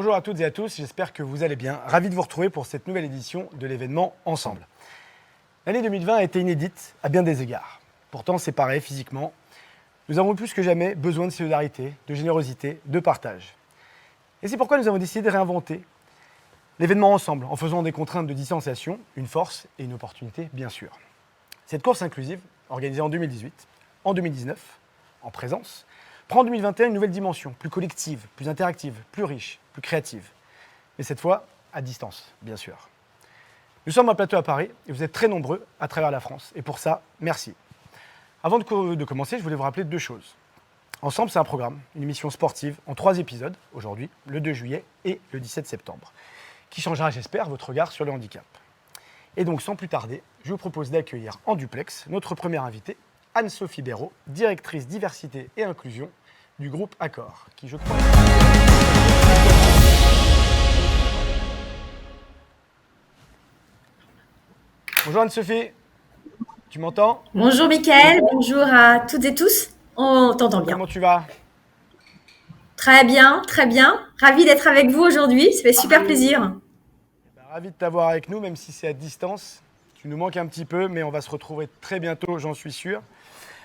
Bonjour à toutes et à tous, j'espère que vous allez bien. Ravi de vous retrouver pour cette nouvelle édition de l'événement Ensemble. L'année 2020 a été inédite à bien des égards. Pourtant séparés physiquement, nous avons plus que jamais besoin de solidarité, de générosité, de partage. Et c'est pourquoi nous avons décidé de réinventer l'événement Ensemble en faisant des contraintes de distanciation une force et une opportunité bien sûr. Cette course inclusive, organisée en 2018, en 2019, en présence, prend en 2021 une nouvelle dimension, plus collective, plus interactive, plus riche, plus créative. Mais cette fois, à distance, bien sûr. Nous sommes à plateau à Paris et vous êtes très nombreux à travers la France. Et pour ça, merci. Avant de commencer, je voulais vous rappeler deux choses. Ensemble, c'est un programme, une émission sportive en 3 épisodes, aujourd'hui, le 2 juillet et le 17 septembre, qui changera, j'espère, votre regard sur le handicap. Et donc, sans plus tarder, je vous propose d'accueillir en duplex notre première invitée, Anne-Sophie Béraud, directrice diversité et inclusion du groupe Accor, qui je crois... Bonjour Anne-Sophie, tu m'entends? Bonjour Mickaël, bonjour à toutes et tous, on t'entend bien. Comment tu vas? Très bien, très bien. Ravi d'être avec vous aujourd'hui, ça fait super plaisir. Ravi de t'avoir avec nous, même si c'est à distance. Tu nous manques un petit peu, mais on va se retrouver très bientôt, j'en suis sûr.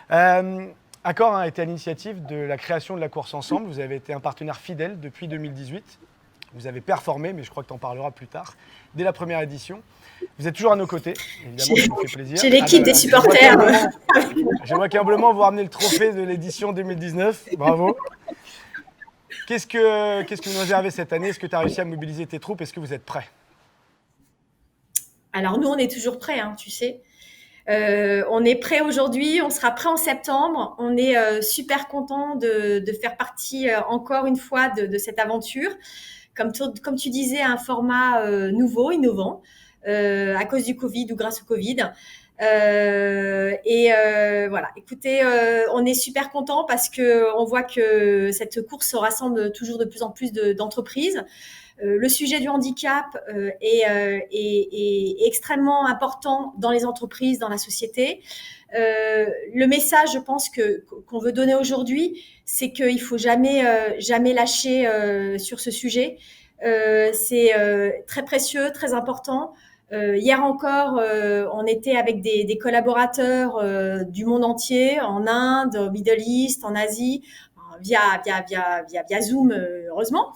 Accor a été à l'initiative de la création de la course Ensemble. Vous avez été un partenaire fidèle depuis 2018. Vous avez performé, mais je crois que tu en parleras plus tard, dès la première édition. Vous êtes toujours à nos côtés, évidemment, ça nous fait plaisir. J'ai l'équipe des supporters. J'aimerais humblement vous ramener le trophée de l'édition 2019. Bravo. Qu'est-ce que vous réservez cette année? Est-ce que tu as réussi à mobiliser tes troupes? Est-ce que vous êtes prêts? Alors nous, on est toujours prêts, hein, tu sais. On est prêts aujourd'hui, on sera prêts en septembre. On est super contents de faire partie encore une fois de cette aventure. Comme tu disais, un format nouveau, innovant, à cause du Covid ou grâce au Covid. Voilà. Écoutez, on est super contents parce que on voit que cette course rassemble toujours de plus en plus d'entreprises. Le sujet du handicap est extrêmement important dans les entreprises, dans la société. Le message, je pense qu'on veut donner aujourd'hui, c'est qu'il faut jamais lâcher sur ce sujet. C'est très précieux, très important. Hier encore, on était avec des collaborateurs du monde entier, en Inde, au Middle East, en Asie, via Zoom, heureusement.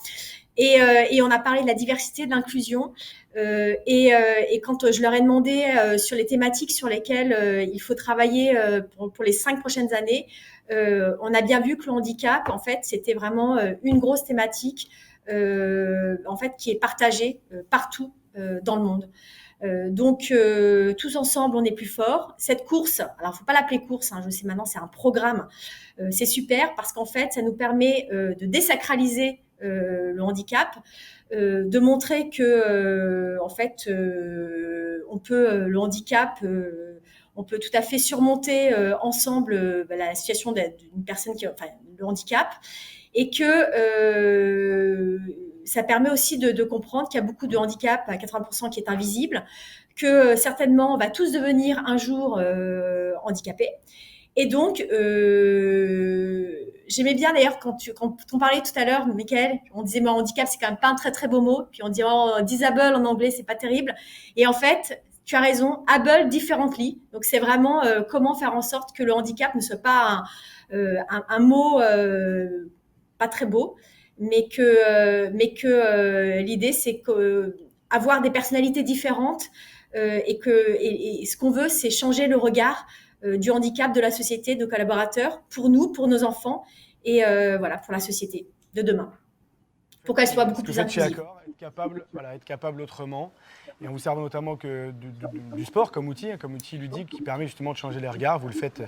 Et on a parlé de la diversité, de l'inclusion. Et quand je leur ai demandé sur les thématiques sur lesquelles il faut travailler pour les 5 prochaines années, on a bien vu que le handicap, en fait, c'était vraiment une grosse thématique en fait, qui est partagée partout dans le monde. Donc, tous ensemble, on est plus forts. Cette course, alors faut pas l'appeler course, hein, je sais maintenant, c'est un programme. C'est super parce qu'en fait, ça nous permet de désacraliser le handicap, de montrer que en fait on peut le handicap on peut tout à fait surmonter ensemble la situation d'une personne le handicap, et que ça permet aussi de comprendre qu'il y a beaucoup de handicap à 80% qui est invisible, que certainement on va tous devenir un jour handicapés. Et donc, j'aimais bien d'ailleurs quand on parlait tout à l'heure, Mickaël, on disait moi handicap c'est quand même pas un très très beau mot, puis on dit disable en anglais c'est pas terrible. Et en fait, tu as raison, able differently. Donc c'est vraiment comment faire en sorte que le handicap ne soit pas un mot pas très beau, mais que l'idée c'est que avoir des personnalités différentes et ce qu'on veut c'est changer le regard du handicap de la société, de collaborateurs, pour nous, pour nos enfants et voilà, pour la société de demain, pour qu'elle soit beaucoup plus inclusive. Être capable autrement, et en vous servant notamment du sport comme outil ludique qui permet justement de changer les regards. Vous le faites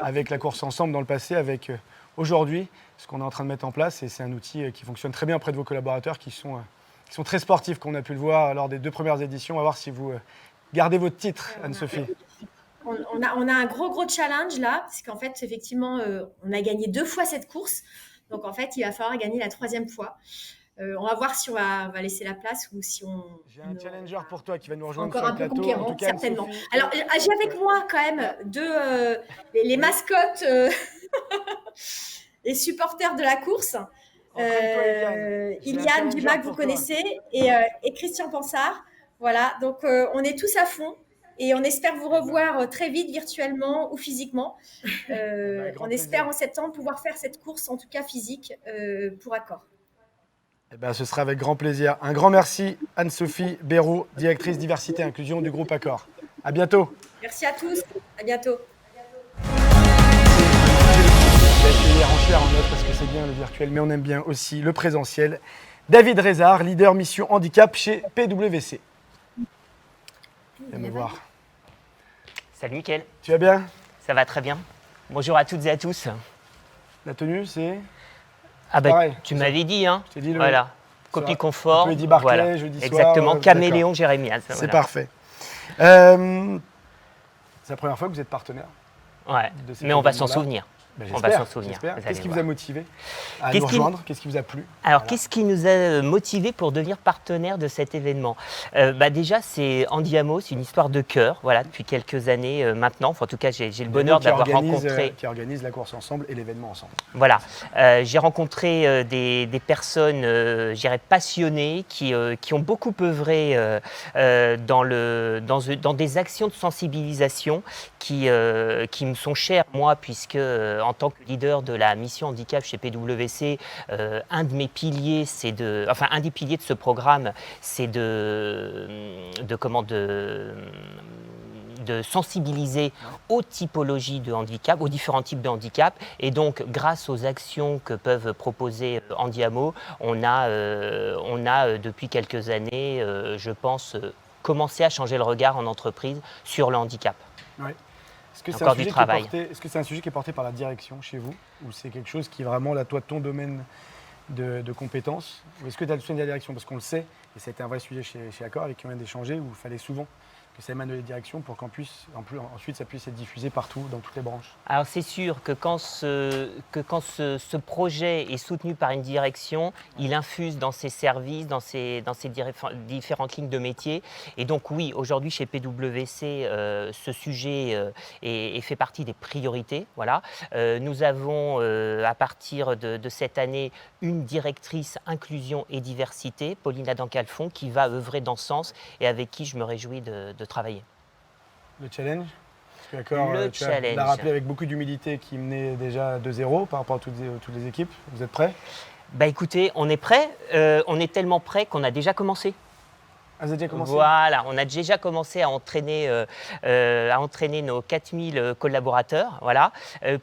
avec la course Ensemble dans le passé, avec aujourd'hui ce qu'on est en train de mettre en place, et c'est un outil qui fonctionne très bien auprès de vos collaborateurs qui sont très sportifs, comme on a pu le voir lors des 2 premières éditions. On va voir si vous gardez votre titre, Anne-Sophie. On a un gros challenge là, parce qu'en fait, effectivement, on a gagné 2 fois cette course. Donc, en fait, il va falloir gagner la 3e fois. On va voir si on va laisser la place ou si on... J'ai un challenger pour toi qui va nous rejoindre encore sur un le peu plateau. conquérant, en tout cas, certainement. Alors, j'ai avec moi quand même les mascottes, les supporters de la course. Iliane Dumas, que vous connaissez, et Christian Pansard. Voilà, donc on est tous à fond et on espère vous revoir très vite virtuellement ou physiquement. On espère en septembre pouvoir faire cette course, en tout cas physique, pour Accor. Eh ben, ce sera avec grand plaisir. Un grand merci, Anne-Sophie Béraud, directrice diversité et inclusion du groupe Accor. À bientôt. Merci à tous. À bientôt. Je vais essayer enchère en note parce que c'est bien le virtuel, mais on aime bien aussi le présentiel. David Rézard, leader mission handicap chez PwC. Viens me voir. Salut Mickaël. Tu vas bien? Ça va très bien. Bonjour à toutes et à tous. La tenue, c'est Ah bah pareil, tu m'avais dit, hein. Je t'ai dit Voilà. Copie conforme. Jeudi Barclay, voilà. jeudi soir. Exactement. Caméléon Jérémias. C'est Voilà. parfait. C'est la première fois que vous êtes partenaire. Ouais. de cet Mais on va s'en événement-là. souvenir. Ben, On va j'espère, s'en souvenir. j'espère. Vous Qu'est-ce allez qui vous voir. a motivé à Qu'est-ce nous qui- rejoindre? Qu'est-ce qui vous a plu? Alors, Voilà. qu'est-ce qui nous a motivés pour devenir partenaire de cet événement? Déjà, c'est Andiamo, c'est une histoire de cœur, voilà, depuis quelques années maintenant. Enfin, en tout cas, j'ai le bonheur d'avoir rencontré. Qui organise la course ensemble et l'événement ensemble. Voilà, j'ai rencontré des personnes, je dirais, passionnées qui ont beaucoup œuvré dans des actions de sensibilisation qui me sont chères, moi, puisque en tant que leader de la mission handicap chez PwC, un des piliers de ce programme, c'est de sensibiliser aux typologies de handicap, aux différents types de handicap. Et donc, grâce aux actions que peuvent proposer Andiamo, on a depuis quelques années, je pense, commencé à changer le regard en entreprise sur le handicap. Ouais. Est-ce que c'est Encore un du sujet travail. Est-ce que c'est un sujet qui est porté par la direction chez vous? Ou c'est quelque chose qui est vraiment, là, toi, ton domaine de compétences? Ou est-ce que tu as le soutien de la direction? Parce qu'on le sait, et ça a été un vrai sujet chez Accor avec qui on vient d'échanger, où il fallait souvent que ça émane de la direction pour ensuite ça puisse être diffusé partout, dans toutes les branches. Alors c'est sûr que quand ce projet est soutenu par une direction, il infuse dans ses services, dans ses différentes lignes de métier. Et donc oui, aujourd'hui chez PwC, ce sujet fait partie des priorités. Voilà. Nous avons à partir de cette année une directrice inclusion et diversité, Paulina Dancalfon, qui va œuvrer dans ce sens et avec qui je me réjouis de travailler. Le challenge? Parce que Accor, Le tu challenge. l'as rappelé avec beaucoup d'humilité, qui menait déjà 2-0 par rapport à toutes les équipes. Vous êtes prêts? Écoutez, on est prêts. On est tellement prêts qu'on a déjà commencé. Ah, vous avez déjà commencé? Voilà, on a déjà commencé à entraîner nos 4000 collaborateurs, voilà,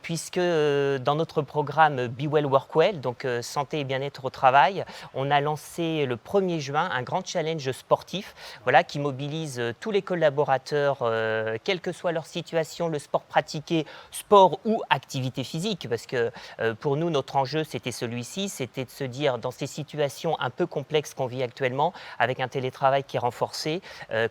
puisque dans notre programme Be Well Work Well, donc santé et bien-être au travail, on a lancé le 1er juin un grand challenge sportif, voilà, qui mobilise tous les collaborateurs, quelle que soit leur situation, le sport pratiqué, sport ou activité physique, parce que pour nous, notre enjeu, c'était celui-ci, c'était de se dire, dans ces situations un peu complexes qu'on vit actuellement, avec un télétravail qui est renforcé,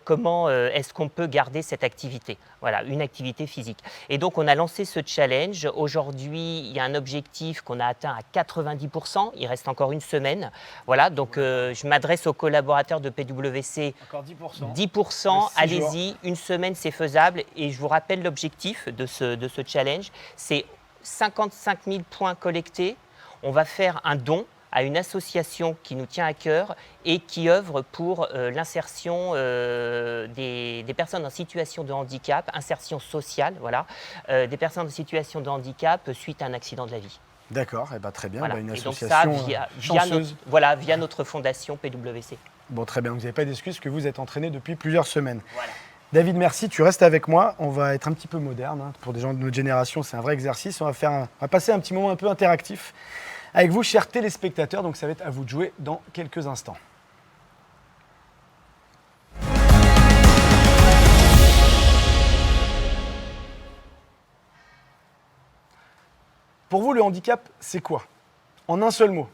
comment est-ce qu'on peut garder cette activité? Voilà, une activité physique. Et donc, on a lancé ce challenge. Aujourd'hui, il y a un objectif qu'on a atteint à 90%. Il reste encore une semaine. Voilà, donc je m'adresse aux collaborateurs de PwC. Encore 10%. 10%, six allez-y, une semaine, c'est faisable. Et je vous rappelle l'objectif de ce challenge, c'est 55 000 points collectés. On va faire un don à une association qui nous tient à cœur et qui œuvre pour l'insertion des personnes en situation de handicap, insertion sociale, voilà, des personnes en situation de handicap suite à un accident de la vie. D'accord, eh ben, très bien. Voilà. Une Et donc association ça, chanceuse. via notre fondation PwC. Bon, très bien, vous n'avez pas d'excuses que vous êtes entraîné depuis plusieurs semaines. Voilà. David, merci, tu restes avec moi. On va être un petit peu moderne. Hein. Pour des gens de notre génération, c'est un vrai exercice. On va passer un petit moment un peu interactif avec vous, chers téléspectateurs. Donc ça va être à vous de jouer dans quelques instants. Pour vous, le handicap, c'est quoi? En un seul mot.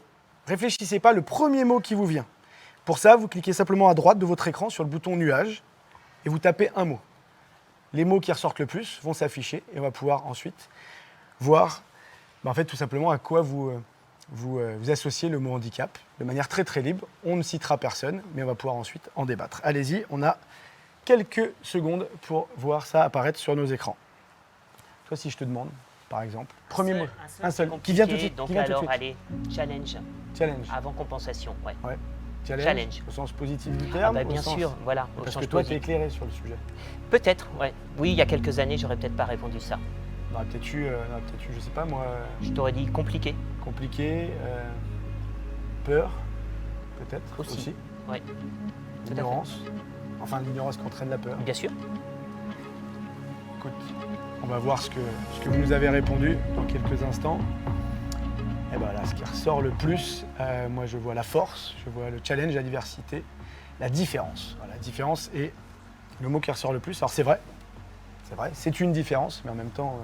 Réfléchissez pas, le premier mot qui vous vient. Pour ça, vous cliquez simplement à droite de votre écran sur le bouton nuage et vous tapez un mot. Les mots qui ressortent le plus vont s'afficher et on va pouvoir ensuite voir en fait, tout simplement à quoi vous associez le mot handicap de manière très très libre. On ne citera personne, mais on va pouvoir ensuite en débattre. Allez-y, on a quelques secondes pour voir ça apparaître sur nos écrans. Toi, si je te demande, par exemple, premier mot, un seul, qui vient tout de suite. Donc qui vient tout de alors, suite. allez, challenge. Challenge. Avant compensation, ouais. Ouais. Challenge. Challenge. Au sens positif du terme. Bien sûr, voilà. au Parce sens que toi, tu es positif. éclairé sur le sujet. Peut-être, ouais. Oui, il y a quelques années, j'aurais peut-être pas répondu ça. On aurait peut-être eu, je sais pas moi, Je t'aurais dit compliqué. compliqué, peur, peut-être Aussi. Ouais. Tout à fait. L'ignorance. Enfin, l'ignorance qui entraîne la peur. Bien sûr. Écoute, on va voir ce que vous nous avez répondu dans quelques instants. Et ben là, ce qui ressort le plus, moi je vois la force, je vois le challenge, la diversité, la différence. Voilà, la différence est le mot qui ressort le plus. Alors c'est vrai, c'est une différence, mais en même temps,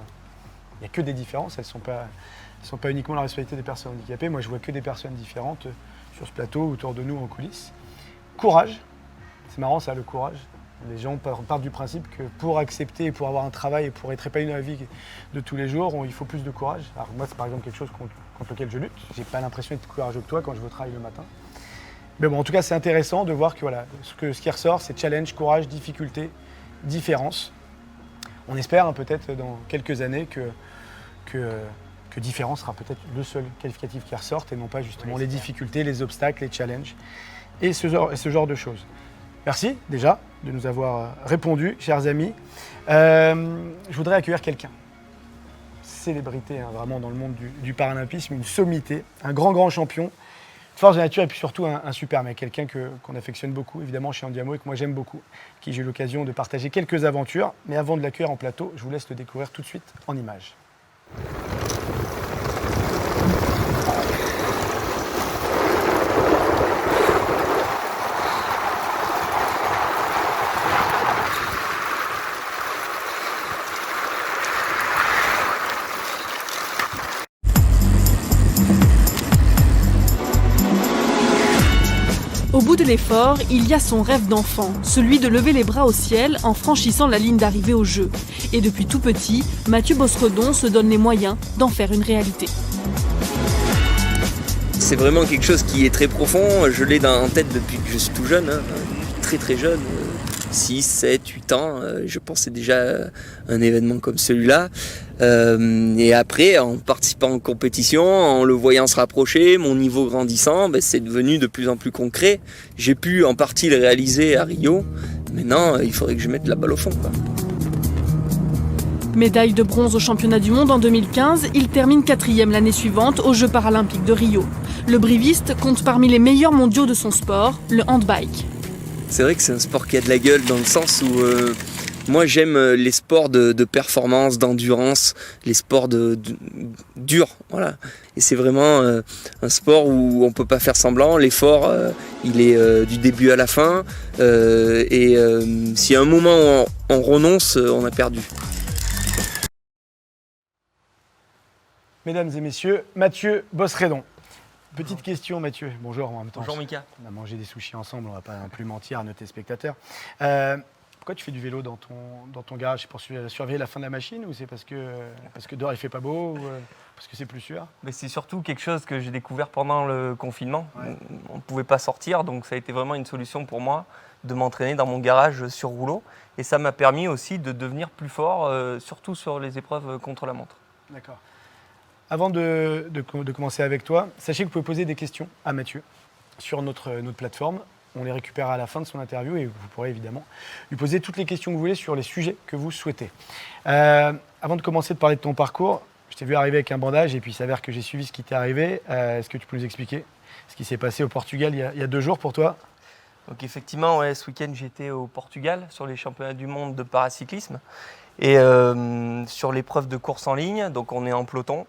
il n'y a que des différences. Elles ne sont pas uniquement la responsabilité des personnes handicapées. Moi je vois que des personnes différentes sur ce plateau, autour de nous, en coulisses. Courage, c'est marrant ça, le courage. Les gens partent du principe que pour accepter, pour avoir un travail et pour être épanoui dans la vie de tous les jours, il faut plus de courage. Alors moi, c'est par exemple quelque chose contre lequel je lutte. J'ai pas l'impression d'être courageux que toi quand je vais au travail le matin. Mais bon, en tout cas, c'est intéressant de voir que voilà, ce qui ressort, c'est challenge, courage, difficulté, différence. On espère peut-être dans quelques années que différence sera peut-être le seul qualificatif qui ressorte et non pas justement les difficultés, les obstacles, les challenges et ce genre de choses. Merci déjà de nous avoir répondu, chers amis. Je voudrais accueillir quelqu'un. Célébrité vraiment dans le monde du paralympisme, une sommité, un grand champion, force de nature et puis surtout un super mec, quelqu'un qu'on affectionne beaucoup évidemment chez Andiamo et que moi j'aime beaucoup, qui j'ai eu l'occasion de partager quelques aventures. Mais avant de l'accueillir en plateau, je vous laisse le découvrir tout de suite en images. Au bout de l'effort, il y a son rêve d'enfant, celui de lever les bras au ciel en franchissant la ligne d'arrivée au jeu. Et depuis tout petit, Mathieu Bosredon se donne les moyens d'en faire une réalité. C'est vraiment quelque chose qui est très profond, je l'ai en tête depuis que je suis tout jeune, très jeune, 6, 7, 8 ans, je pensais déjà à un événement comme celui-là. Et après, en participant en compétition, en le voyant se rapprocher, mon niveau grandissant, c'est devenu de plus en plus concret. J'ai pu en partie le réaliser à Rio. Maintenant, il faudrait que je mette la balle au fond, quoi. Médaille de bronze au championnat du monde en 2015, il termine 4e l'année suivante aux Jeux paralympiques de Rio. Le briviste compte parmi les meilleurs mondiaux de son sport, le handbike. C'est vrai que c'est un sport qui a de la gueule dans le sens où moi j'aime les sports de performance, d'endurance, les sports durs, voilà. Et c'est vraiment un sport où on peut pas faire semblant, l'effort il est du début à la fin et s'il y a un moment où on renonce, on a perdu. Mesdames et messieurs, Mathieu Bosredon. Petite question, Mathieu. Bonjour en même temps. Bonjour Mika. On a mangé des sushis ensemble, on ne va pas non plus mentir à nos téléspectateurs. Pourquoi tu fais du vélo dans ton garage? C'est pour surveiller la fin de la machine ou c'est parce que dehors il fait pas beau ou parce que c'est plus sûr? Mais c'est surtout quelque chose que j'ai découvert pendant le confinement. Ouais. On ne pouvait pas sortir, donc ça a été vraiment une solution pour moi de m'entraîner dans mon garage sur rouleau. Et ça m'a permis aussi de devenir plus fort, surtout sur les épreuves contre la montre. D'accord. Avant de commencer avec toi, sachez que vous pouvez poser des questions à Mathieu sur notre plateforme. On les récupère à la fin de son interview et vous pourrez évidemment lui poser toutes les questions que vous voulez sur les sujets que vous souhaitez. Avant de commencer de parler de ton parcours, je t'ai vu arriver avec un bandage et puis il s'avère que j'ai suivi ce qui t'est arrivé. Est-ce que tu peux nous expliquer ce qui s'est passé au Portugal il y a 2 jours pour toi? Donc effectivement, ouais, ce week-end j'étais au Portugal sur les championnats du monde de paracyclisme. Et sur l'épreuve de course en ligne, donc on est en peloton,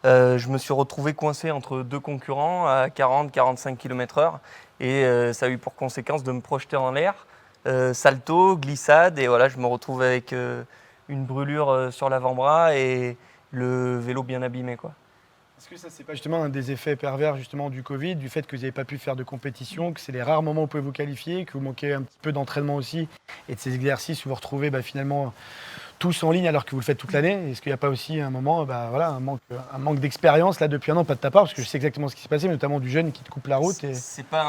je me suis retrouvé coincé entre 2 concurrents à 40-45 km/h et ça a eu pour conséquence de me projeter en l'air, salto, glissade et voilà, je me retrouve avec une brûlure sur l'avant-bras et le vélo bien abîmé, quoi. Est-ce que ça, c'est pas justement un des effets pervers justement du Covid, du fait que vous n'avez pas pu faire de compétition, que c'est les rares moments où vous pouvez vous qualifier, que vous manquez un petit peu d'entraînement aussi et de ces exercices où vous vous retrouvez finalement tous en ligne alors que vous le faites toute l'année. Est-ce qu'il n'y a pas aussi un moment, voilà, un manque d'expérience là depuis un an, pas de ta part, parce que je sais exactement ce qui s'est passé, mais notamment du jeune qui te coupe la route. C'est pas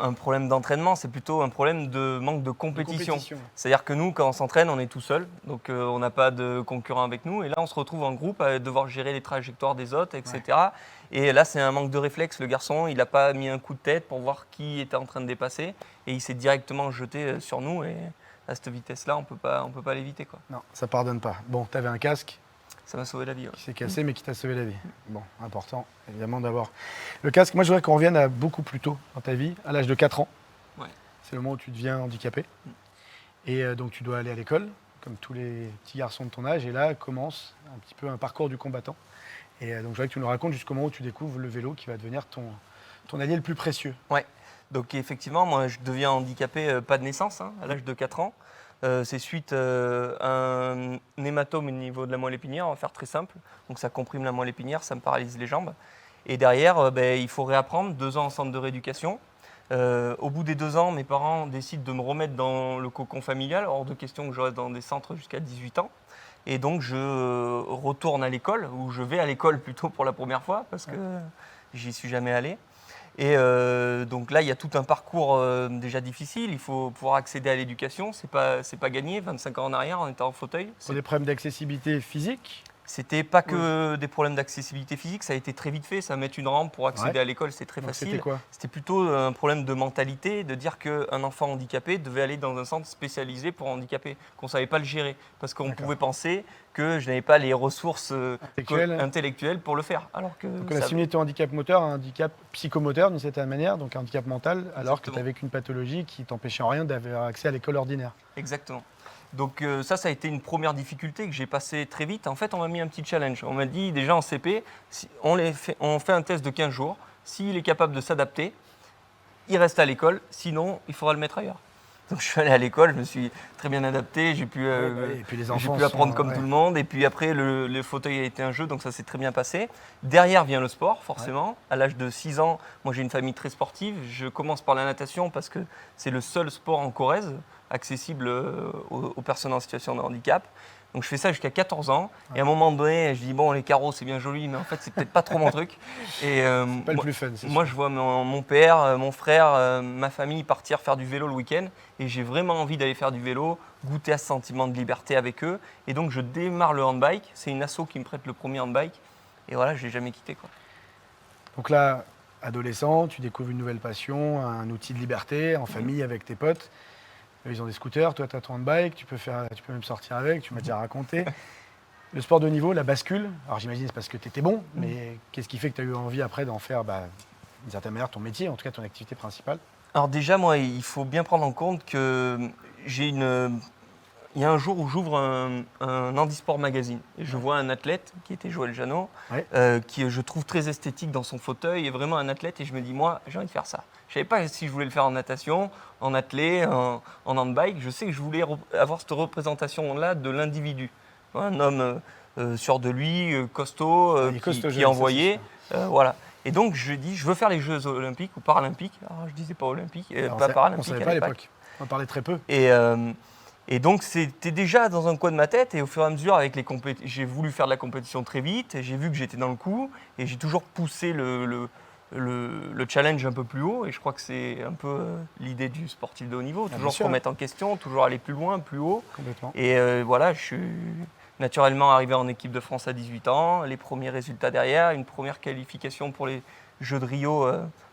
un problème d'entraînement, c'est plutôt un problème de manque de compétition. C'est-à-dire que nous, quand on s'entraîne, on est tout seul, donc on n'a pas de concurrent avec nous. Et là, on se retrouve en groupe à devoir gérer les trajectoires des autres, etc. Ouais. Et là, c'est un manque de réflexe. Le garçon, il n'a pas mis un coup de tête pour voir qui était en train de dépasser. Et il s'est directement jeté sur nous. Et à cette vitesse-là, on peut pas l'éviter, quoi. Non, ça pardonne pas. Bon, tu avais un casque. Ça m'a sauvé la vie. Ouais. Qui s'est cassé, mais qui t'a sauvé la vie. Bon, important, évidemment, d'avoir le casque. Moi, je voudrais qu'on revienne à beaucoup plus tôt dans ta vie, à l'âge de 4 ans. Ouais. C'est le moment où tu deviens handicapé. Et donc, tu dois aller à l'école, comme tous les petits garçons de ton âge. Et là, commence un petit peu un parcours du combattant. Et donc, je voudrais que tu nous racontes jusqu'au moment où tu découvres le vélo qui va devenir ton allié le plus précieux. Ouais. Donc, effectivement, moi, je deviens handicapé pas de naissance, à l'âge de 4 ans. C'est suite à un hématome au niveau de la moelle épinière, on va faire très simple. Donc, ça comprime la moelle épinière, ça me paralyse les jambes. Et derrière, il faut réapprendre, 2 ans en centre de rééducation. Au bout des 2 ans, mes parents décident de me remettre dans le cocon familial, hors de question que je reste dans des centres jusqu'à 18 ans. Et donc, je retourne à l'école, ou je vais à l'école plutôt pour la première fois, parce que j'y suis jamais allé. Et donc là, il y a tout un parcours déjà difficile. Il faut pouvoir accéder à l'éducation. C'est pas gagné. 25 ans en arrière, on était en fauteuil. Pour des problèmes d'accessibilité physique ? C'était pas que des problèmes d'accessibilité physique, ça a été très vite fait. Ça mettre une rampe pour accéder à l'école, c'était très facile. C'était quoi ? C'était plutôt un problème de mentalité, de dire qu'un enfant handicapé devait aller dans un centre spécialisé pour handicapés, qu'on ne savait pas le gérer. Parce qu'on pouvait penser que je n'avais pas les ressources intellectuelles pour le faire. Alors que donc on a simulé ton handicap moteur, un handicap psychomoteur d'une certaine manière, donc un handicap mental, alors que tu n'avais qu'une pathologie qui t'empêchait en rien d'avoir accès à l'école ordinaire. Exactement. Donc ça a été une première difficulté que j'ai passée très vite. En fait, on m'a mis un petit challenge. On m'a dit déjà en CP, on fait un test de 15 jours. S'il est capable de s'adapter, il reste à l'école. Sinon, il faudra le mettre ailleurs. Donc je suis allé à l'école, je me suis très bien adapté. J'ai pu apprendre comme tout le monde. Et puis après, le fauteuil a été un jeu, donc ça s'est très bien passé. Derrière vient le sport, forcément. À l'âge de 6 ans, moi j'ai une famille très sportive. Je commence par la natation parce que c'est le seul sport en Corrèze accessible aux personnes en situation de handicap. Donc je fais ça jusqu'à 14 ans. Et à un moment donné, je dis bon, les carreaux c'est bien joli, mais en fait c'est peut-être pas trop mon truc. Et pas le plus fun, c'est moi sûr. je vois mon père, mon frère, ma famille partir faire du vélo le week-end. Et j'ai vraiment envie d'aller faire du vélo, goûter à ce sentiment de liberté avec eux. Et donc je démarre le handbike. C'est une asso qui me prête le premier handbike. Et voilà, je l'ai jamais quitté, quoi. Donc là, adolescent, tu découvres une nouvelle passion, un outil de liberté, en famille avec tes potes. Ils ont des scooters, toi tu as ton handbike, tu peux même sortir avec, tu m'as déjà raconté. Le sport de haut niveau, la bascule, alors j'imagine c'est parce que tu étais bon, mais qu'est-ce qui fait que tu as eu envie après d'en faire d'une certaine manière ton métier, en tout cas ton activité principale ? Alors déjà, moi, il faut bien prendre en compte que il y a un jour où j'ouvre un handisport magazine et je vois un athlète qui était Joël Janot, qui je trouve très esthétique dans son fauteuil, et vraiment un athlète, et je me dis moi j'ai envie de faire ça. Je ne savais pas si je voulais le faire en natation, en athlé, en handbike. Je sais que je voulais avoir cette représentation-là de l'individu. Un homme sûr de lui, costaud, qui envoyait. Voilà. Et donc je dis je veux faire les Jeux olympiques ou paralympiques. Alors, je disais pas olympique, pas paralympique. On ne savait pas à l'époque. On en parlait très peu. Et donc, c'était déjà dans un coin de ma tête. Et au fur et à mesure, avec j'ai voulu faire de la compétition très vite. J'ai vu que j'étais dans le coup. Et j'ai toujours poussé le challenge un peu plus haut. Et je crois que c'est un peu l'idée du sportif de haut niveau. Toujours se remettre en question, toujours aller plus loin, plus haut. Complètement. Et voilà, je suis naturellement arrivé en équipe de France à 18 ans. Les premiers résultats derrière. Une première qualification pour les Jeux de Rio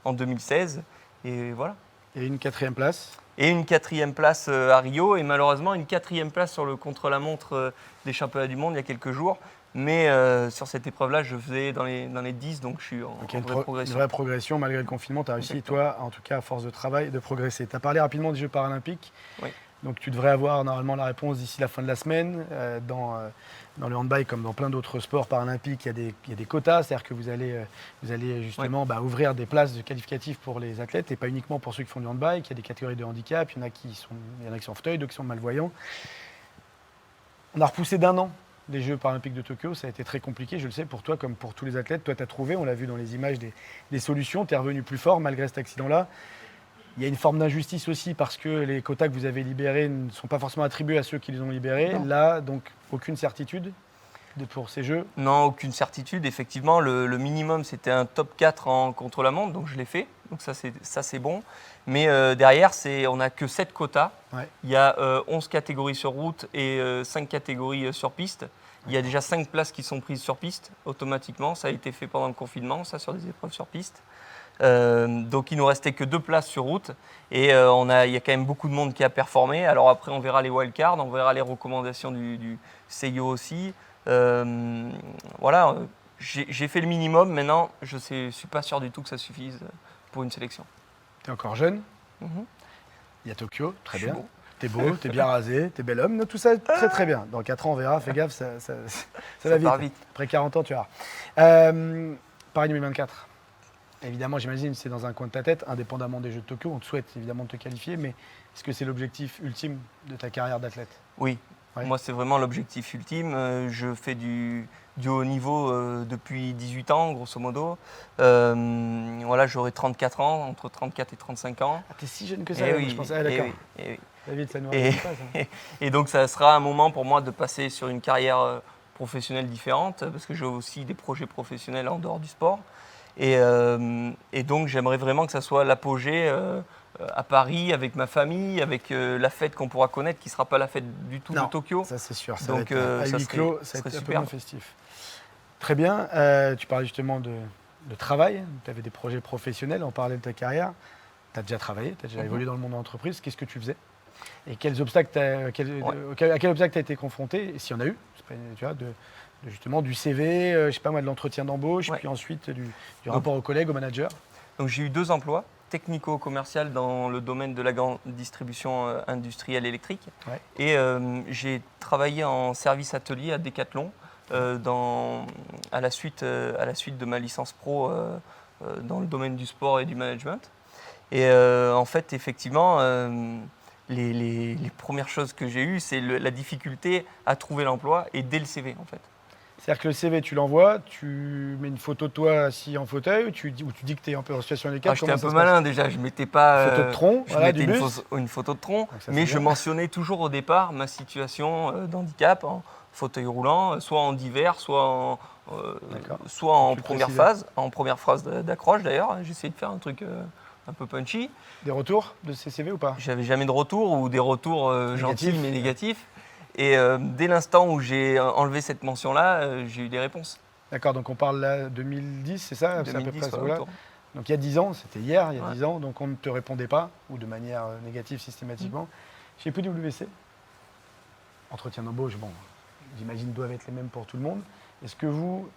en 2016. Et voilà. Et une 4e place. Et une 4e place à Rio, et malheureusement une 4e place sur le contre-la-montre des championnats du monde il y a quelques jours. Mais sur cette épreuve-là, je faisais dans les 10, donc je suis en vraie progression. Une vraie progression, malgré le confinement, tu as réussi, toi, en tout cas à force de travail, de progresser. Tu as parlé rapidement des Jeux paralympiques. Oui. Donc tu devrais avoir normalement la réponse d'ici la fin de la semaine. Dans le handbike, comme dans plein d'autres sports paralympiques, il y a des quotas, c'est-à-dire que vous allez justement ouvrir des places de qualificatifs pour les athlètes, et pas uniquement pour ceux qui font du handbike. Il y a des catégories de handicap, il y en a qui sont en fauteuil, d'autres qui sont malvoyants. On a repoussé d'1 an les Jeux paralympiques de Tokyo, ça a été très compliqué, je le sais, pour toi comme pour tous les athlètes. Toi, tu as trouvé, on l'a vu dans les images, des solutions, tu es revenu plus fort malgré cet accident-là. Il y a une forme d'injustice aussi parce que les quotas que vous avez libérés ne sont pas forcément attribués à ceux qui les ont libérés. Non. Là, donc, aucune certitude pour ces jeux. Non, aucune certitude. Effectivement, le minimum, c'était un top 4 en contre-la-montre, donc je l'ai fait. Donc ça, c'est bon. Mais derrière, on n'a que 7 quotas. Ouais. Il y a 11 catégories sur route et 5 catégories sur piste. Il y a déjà 5 places qui sont prises sur piste automatiquement. Ça a été fait pendant le confinement, ça, sur des épreuves sur piste. Donc il nous restait que 2 places sur route et il y a quand même beaucoup de monde qui a performé. Alors après on verra les wildcards, on verra les recommandations du CIO aussi. Voilà, j'ai fait le minimum. Maintenant je suis pas sûr du tout que ça suffise pour une sélection. Tu es encore jeune. Mhm. Il y a Tokyo, très Je bien. suis beau. T'es beau, t'es bien rasé, t'es bel homme. Tout ça, très très bien. Dans 4 ans, on verra. Fais gaffe, ça va part vite. vite. Après 40 ans, tu verras. Paris 2024. Évidemment, j'imagine c'est dans un coin de ta tête, indépendamment des Jeux de Tokyo. On te souhaite évidemment de te qualifier, mais est-ce que c'est l'objectif ultime de ta carrière d'athlète? Oui, Ouais. moi c'est vraiment l'objectif ultime. Je fais du haut niveau depuis 18 ans, grosso modo. Voilà, j'aurai 34 ans, entre 34 et 35 ans. Ah, t'es si jeune que ça, Eh là, oui, je pensais. Ah, eh d'accord. oui, eh oui. David, ça nous Et- raconte pas, ça. Et donc ça sera un moment pour moi de passer sur une carrière professionnelle différente, parce que j'ai aussi des projets professionnels en dehors du sport. Et donc j'aimerais vraiment que ça soit l'apogée à Paris, avec ma famille, avec la fête qu'on pourra connaître, qui ne sera pas la fête du tout Non, de Tokyo. Ça, c'est sûr. Ça Donc, va être à ça huis serait- clos, ça ça va serait être un peu superbe. moins festif. Très bien. Tu parlais justement de travail. Tu avais des projets professionnels. On parlait de ta carrière. Tu as déjà travaillé, tu as déjà Mhm. évolué dans le monde de l'entreprise. Qu'est-ce que tu faisais? Et quels obstacles à quel obstacle tu as été confronté? Et s'il y en a eu, c'est pas, tu vois, justement du CV, je sais pas moi, de l'entretien d'embauche, Ouais. puis ensuite du Donc- rapport aux collègues, aux managers. Donc j'ai eu 2 emplois, technico-commercial dans le domaine de la grande distribution industrielle électrique. Ouais. Et j'ai travaillé en service atelier à Decathlon à la suite de ma licence pro dans le domaine du sport et du management. Et en fait, effectivement, les premières choses que j'ai eues, c'est la difficulté à trouver l'emploi et dès le CV en fait. C'est-à-dire que le CV, tu l'envoies, tu mets une photo de toi assis en fauteuil, ou tu dis que tu es un peu en situation handicap. J'étais un Comment peu ça se passe? malin déjà, je mettais pas Photo de tronc, je voilà, mettais du une, bus. une photo de tronc, ça, mais c'est je bien. mentionnais toujours au départ ma situation d'handicap, en fauteuil roulant, soit en divers, soit D'accord. en Tu première précisais. phase, d'accroche d'ailleurs. J'ai essayé de faire un truc un peu punchy. Des retours de ces CV ou pas? J'avais jamais de retour ou des retours gentils Négatifs. mais négatifs. Et dès l'instant où j'ai enlevé cette mention-là, j'ai eu des réponses. D'accord, donc on parle là 2010, c'est ça? C'est à peu 2010, près ce ouais, là. autour. Donc il y a 10 ans, c'était hier, il y a Ouais. 10 ans, donc on ne te répondait pas, ou de manière négative systématiquement. Chez PwC, entretien d'embauche, bon, j'imagine doivent être les mêmes pour tout le monde. Est-ce que vous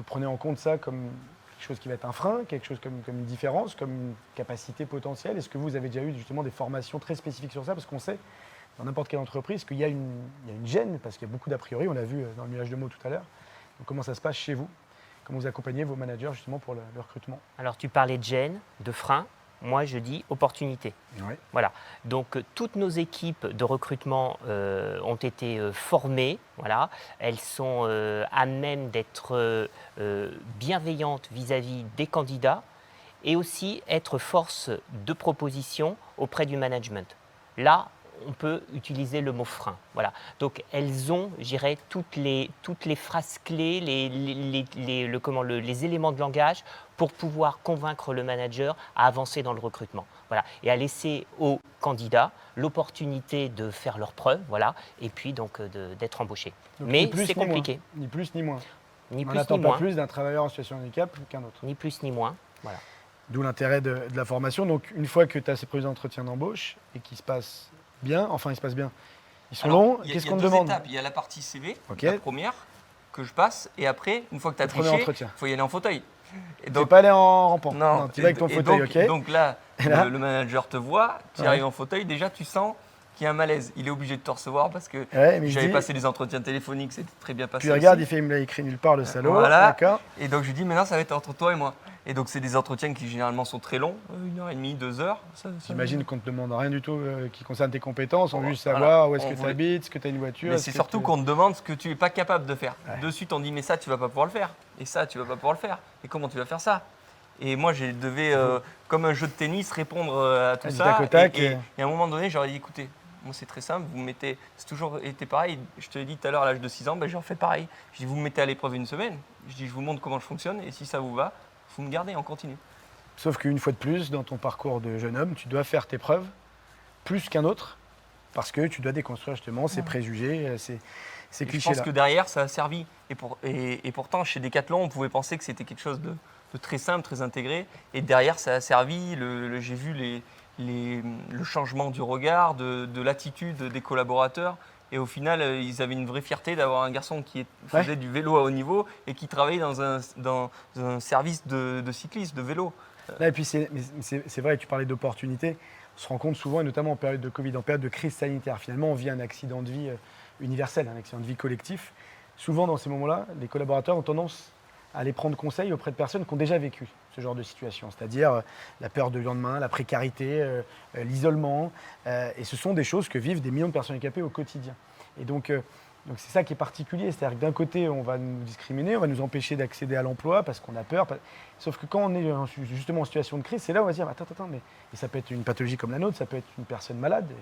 prenez en compte ça comme quelque chose qui va être un frein, quelque chose comme une différence, comme une capacité potentielle? Est-ce que vous avez déjà eu justement des formations très spécifiques sur ça? Parce qu'on sait, dans n'importe quelle entreprise, qu'il y a une gêne, parce qu'il y a beaucoup d'a priori, on l'a vu dans le nuage de mots tout à l'heure. Donc comment ça se passe chez vous? Comment vous accompagnez vos managers justement pour le recrutement? Alors tu parlais de gêne, de frein. Moi, je dis opportunité. Ouais. Voilà. Donc, toutes nos équipes de recrutement ont été formées. Voilà. Elles sont à même d'être bienveillantes vis-à-vis des candidats et aussi être force de proposition auprès du management. Là, on peut utiliser le mot frein. Voilà. Donc, elles ont, je dirais, toutes les phrases clés, les éléments de langage pour pouvoir convaincre le manager à avancer dans le recrutement. Voilà. Et à laisser aux candidats l'opportunité de faire leurs preuves, voilà, et puis donc d'être embauchés. Donc, Mais ni plus, c'est ni moins. compliqué. Ni plus ni moins. Ni On plus n'attend ni pas moins. plus d'un travailleur en situation de handicap qu'un autre. Ni plus ni moins. Voilà. D'où l'intérêt de la formation. Donc, une fois que tu as ces premiers entretiens d'embauche et qu'ils se passent bien, enfin, ils se passent bien, ils sont Alors, longs, il y a- qu'est-ce il y a qu'on te deux demande? étapes. Il y a la partie CV, Ok. la première, que je passe, et après, une fois que tu as Le premier triché, entretien. il faut y aller en fauteuil. Et Tu n'es pas allé en rampant. non, tu vas avec ton et fauteuil, donc, ok? donc là, Et là le manager te voit, tu Ouais. arrives en fauteuil, déjà tu sens qu'il y a un malaise. Il est obligé de te recevoir parce que Ouais, mais il j'avais dit- passé des entretiens téléphoniques, c'était très bien passé. Puis il regarde, aussi. il fait, il me l'a écrit nulle part, le salaud. Voilà. D'accord. Et donc je lui dis, maintenant ça va être entre toi et moi. Et donc c'est des entretiens qui généralement sont très longs, 1h30, 2 heures. J'imagine qu'on ne te demande rien du tout qui concerne tes compétences. On veut juste Voilà. savoir où est-ce On que tu voulait- habites, est-ce que tu as une voiture. Mais est-ce c'est que surtout tu- qu'on te demande ce que tu n'es pas capable de faire. Ouais. De suite, on dit, mais ça, tu vas pas pouvoir le faire. Et ça, tu vas pas pouvoir le faire. Et comment tu vas faire ça? Et moi, je devais, comme un jeu de tennis, répondre à tout Du ça. tac au tac, Et à un moment donné, j'aurais dit, écoutez, moi c'est très simple, vous me mettez, c'est toujours été pareil. Je te l'ai dit tout à l'heure, à l'âge de 6 ans, j'en fais pareil. Je dis, vous me mettez à l'épreuve une semaine. Je dis, je vous montre comment je fonctionne. Et si ça vous va, vous me gardez, on continue. Sauf qu'une fois de plus, dans ton parcours de jeune homme, tu dois faire tes preuves plus qu'un autre, parce que tu dois déconstruire justement ces préjugés, ces Et je clichés-là. pense que derrière, ça a servi. Et pourtant, chez Decathlon, on pouvait penser que c'était quelque chose de très simple, très intégré. Et derrière, ça a servi. J'ai vu le changement du regard, de l'attitude des collaborateurs. Et au final, ils avaient une vraie fierté d'avoir un garçon qui faisait du vélo à haut niveau et qui travaillait dans un service de cyclisme, de vélo. Là, et puis c'est vrai, tu parlais d'opportunités. On se rend compte souvent, et notamment en période de Covid, en période de crise sanitaire, finalement, on vit un accident de vie universel, un accident de vie collectif. Souvent, dans ces moments-là, les collaborateurs ont tendance à aller prendre conseil auprès de personnes qui ont déjà vécu ce genre de situation, c'est-à-dire la peur du lendemain, la précarité, l'isolement. Et ce sont des choses que vivent des millions de personnes handicapées au quotidien. Et donc c'est ça qui est particulier, c'est-à-dire que d'un côté, on va nous discriminer, on va nous empêcher d'accéder à l'emploi parce qu'on a peur. Sauf que quand on est justement en situation de crise, c'est là où on va se dire, attends, mais et ça peut être une pathologie comme la nôtre, ça peut être une personne malade. Je me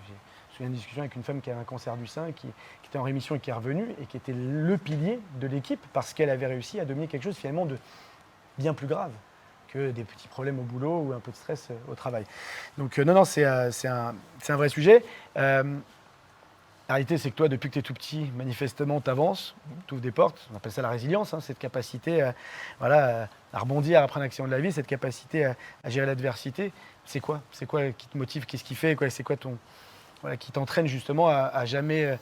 souviens d'une discussion avec une femme qui avait un cancer du sein, qui était en rémission et qui est revenue, et qui était le pilier de l'équipe parce qu'elle avait réussi à dominer quelque chose finalement de bien plus grave que des petits problèmes au boulot ou un peu de stress au travail. Donc non, c'est un vrai sujet. La réalité, c'est que toi, depuis que tu es tout petit, manifestement, tu avances, tu ouvres des portes. On appelle ça la résilience, cette capacité à rebondir après un accident de la vie, cette capacité à gérer l'adversité. C'est quoi qui te motive? Qu'est-ce qui fait? C'est quoi qui t'entraîne justement à jamais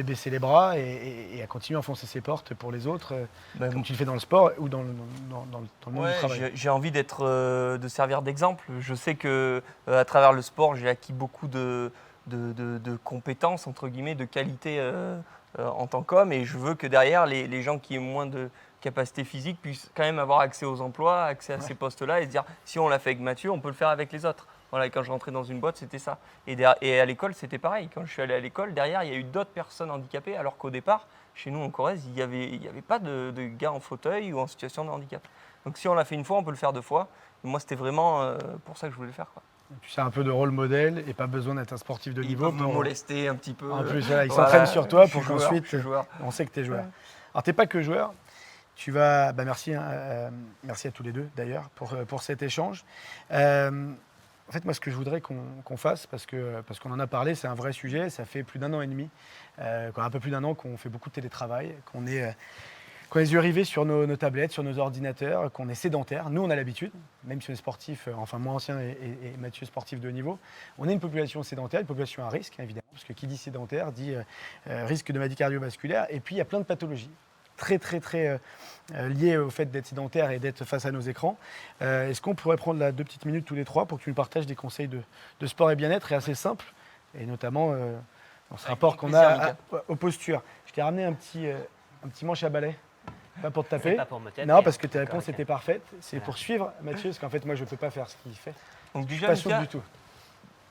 baisser les bras et à continuer à enfoncer ses portes pour les autres, comme tu le fais dans le sport ou dans le monde du travail? J'ai envie de servir d'exemple. Je sais que à travers le sport, j'ai acquis beaucoup de compétences, entre guillemets, de qualité en tant qu'homme, et je veux que derrière, les gens qui ont moins de capacité physique puissent quand même avoir accès aux emplois, accès à ces postes-là, et se dire, si on l'a fait avec Mathieu, on peut le faire avec les autres. Voilà, et quand je rentrais dans une boîte, c'était ça. Et à l'école, c'était pareil. Quand je suis allé à l'école, derrière, il y a eu d'autres personnes handicapées, alors qu'au départ, chez nous en Corrèze, il y avait pas de gars en fauteuil ou en situation de handicap. Donc si on l'a fait une fois, on peut le faire 2 fois. Et moi, c'était vraiment pour ça que je voulais le faire, quoi. Tu sais, un peu de rôle modèle et pas besoin d'être un sportif de niveau. Ils peuvent me molester un petit peu. En plus, voilà, ils s'entraînent sur toi pour qu'ensuite, on sait que tu es joueur. Ouais. Alors, tu n'es pas que joueur. Tu vas, merci, merci à tous les deux d'ailleurs pour cet échange. En fait, moi, ce que je voudrais qu'on fasse, parce qu'on en a parlé, c'est un vrai sujet. Ça fait plus d'1 an et demi, un peu plus d'1 an qu'on fait beaucoup de télétravail, qu'on est les yeux rivés sur nos tablettes, sur nos ordinateurs, qu'on est sédentaire. Nous, on a l'habitude, même si on est sportif, enfin moi ancien et Mathieu sportif de haut niveau, on est une population sédentaire, une population à risque, évidemment, parce que qui dit sédentaire dit risque de maladie cardiovasculaire. Et puis, il y a plein de pathologies très liées au fait d'être sédentaire et d'être face à nos écrans. Est-ce qu'on pourrait prendre 2 petites minutes tous les 3 pour que tu nous partages des conseils de sport et bien-être et assez simples, et notamment dans ce rapport qu'on a aux postures. Je t'ai ramené un petit manche à balai. Pas pour te taper. Pas pour me taper. Non, parce que tes réponses étaient parfaites. C'est pour suivre Mathieu, parce qu'en fait, moi, je ne peux pas faire ce qu'il fait. Donc Je suis déjà, pas sûr Mika, du tout.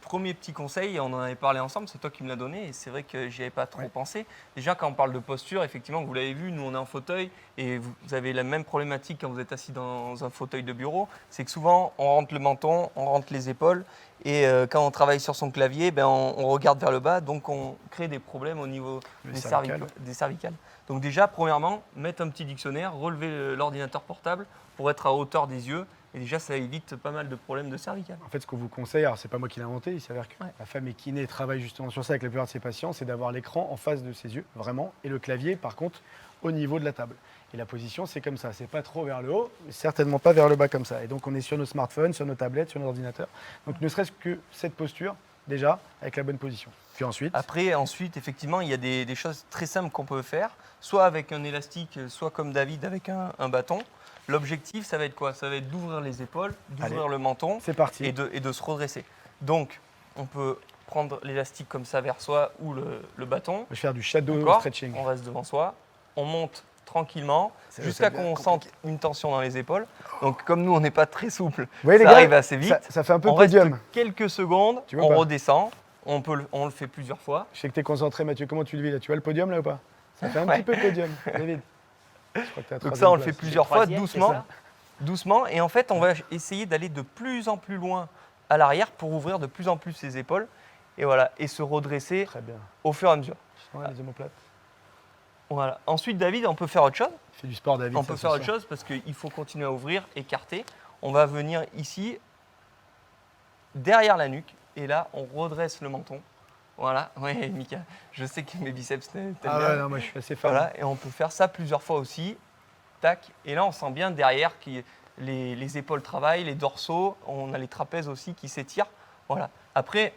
premier petit conseil, on en avait parlé ensemble, c'est toi qui me l'as donné, et c'est vrai que j'y avais pas trop pensé. Déjà, quand on parle de posture, effectivement, vous l'avez vu, nous on est en fauteuil, et vous avez la même problématique quand vous êtes assis dans un fauteuil de bureau, c'est que souvent, on rentre le menton, on rentre les épaules, et quand on travaille sur son clavier, on regarde vers le bas, donc on crée des problèmes au niveau des cervicales. Donc déjà, premièrement, mettre un petit dictionnaire, relever l'ordinateur portable pour être à hauteur des yeux. Et déjà, ça évite pas mal de problèmes de cervicales. En fait, ce qu'on vous conseille, alors c'est pas moi qui l'ai inventé, il s'avère que ma femme est kiné et travaille justement sur ça avec la plupart de ses patients, c'est d'avoir l'écran en face de ses yeux, vraiment, et le clavier, par contre, au niveau de la table. Et la position, c'est comme ça, c'est pas trop vers le haut, mais certainement pas vers le bas comme ça. Et donc, on est sur nos smartphones, sur nos tablettes, sur nos ordinateurs. Donc, ne serait-ce que cette posture, déjà, avec la bonne position. Puis ensuite, effectivement, il y a des choses très simples qu'on peut faire, soit avec un élastique, soit comme David avec un bâton. L'objectif, ça va être quoi? Ça va être d'ouvrir les épaules, d'ouvrir le menton c'est parti. et de se redresser. Donc, on peut prendre l'élastique comme ça vers soi ou le bâton. Je vais faire du shadow D'accord. stretching. On reste devant soi, on monte tranquillement jusqu'à qu'on sente une tension dans les épaules. Donc, comme nous, on n'est pas très souple, voyez, ça les gars, arrive assez vite. Ça fait un peu On reste podium. quelques secondes, Tu vois on pas redescend, on le fait plusieurs fois. Je sais que tu es concentré, Mathieu. Comment tu le vis là? Tu vois le podium là ou pas? Ça fait un petit peu podium, David. Je crois que t'es à Donc troisième ça, on le place. fait plusieurs fois, troisième, doucement. doucement. Et en fait, on va essayer d'aller de plus en plus loin à l'arrière pour ouvrir de plus en plus ses épaules. Et voilà, et se redresser Très bien. au fur et à mesure. Ouais, les omoplates. Voilà. Ensuite, David, on peut faire autre chose. Il fait du sport, David. On ça peut se faire sent. autre chose parce qu'il faut continuer à ouvrir, écarter. On va venir ici, derrière la nuque. Et là, on redresse le menton. Voilà. Oui, Mika, je sais que mes biceps t'aiment Ah bien. ouais, non, moi je suis assez fan. Voilà. Et on peut faire ça plusieurs fois aussi. Tac. Et là, on sent bien derrière que les épaules travaillent, les dorsaux. On a les trapèzes aussi qui s'étirent. Voilà. Après,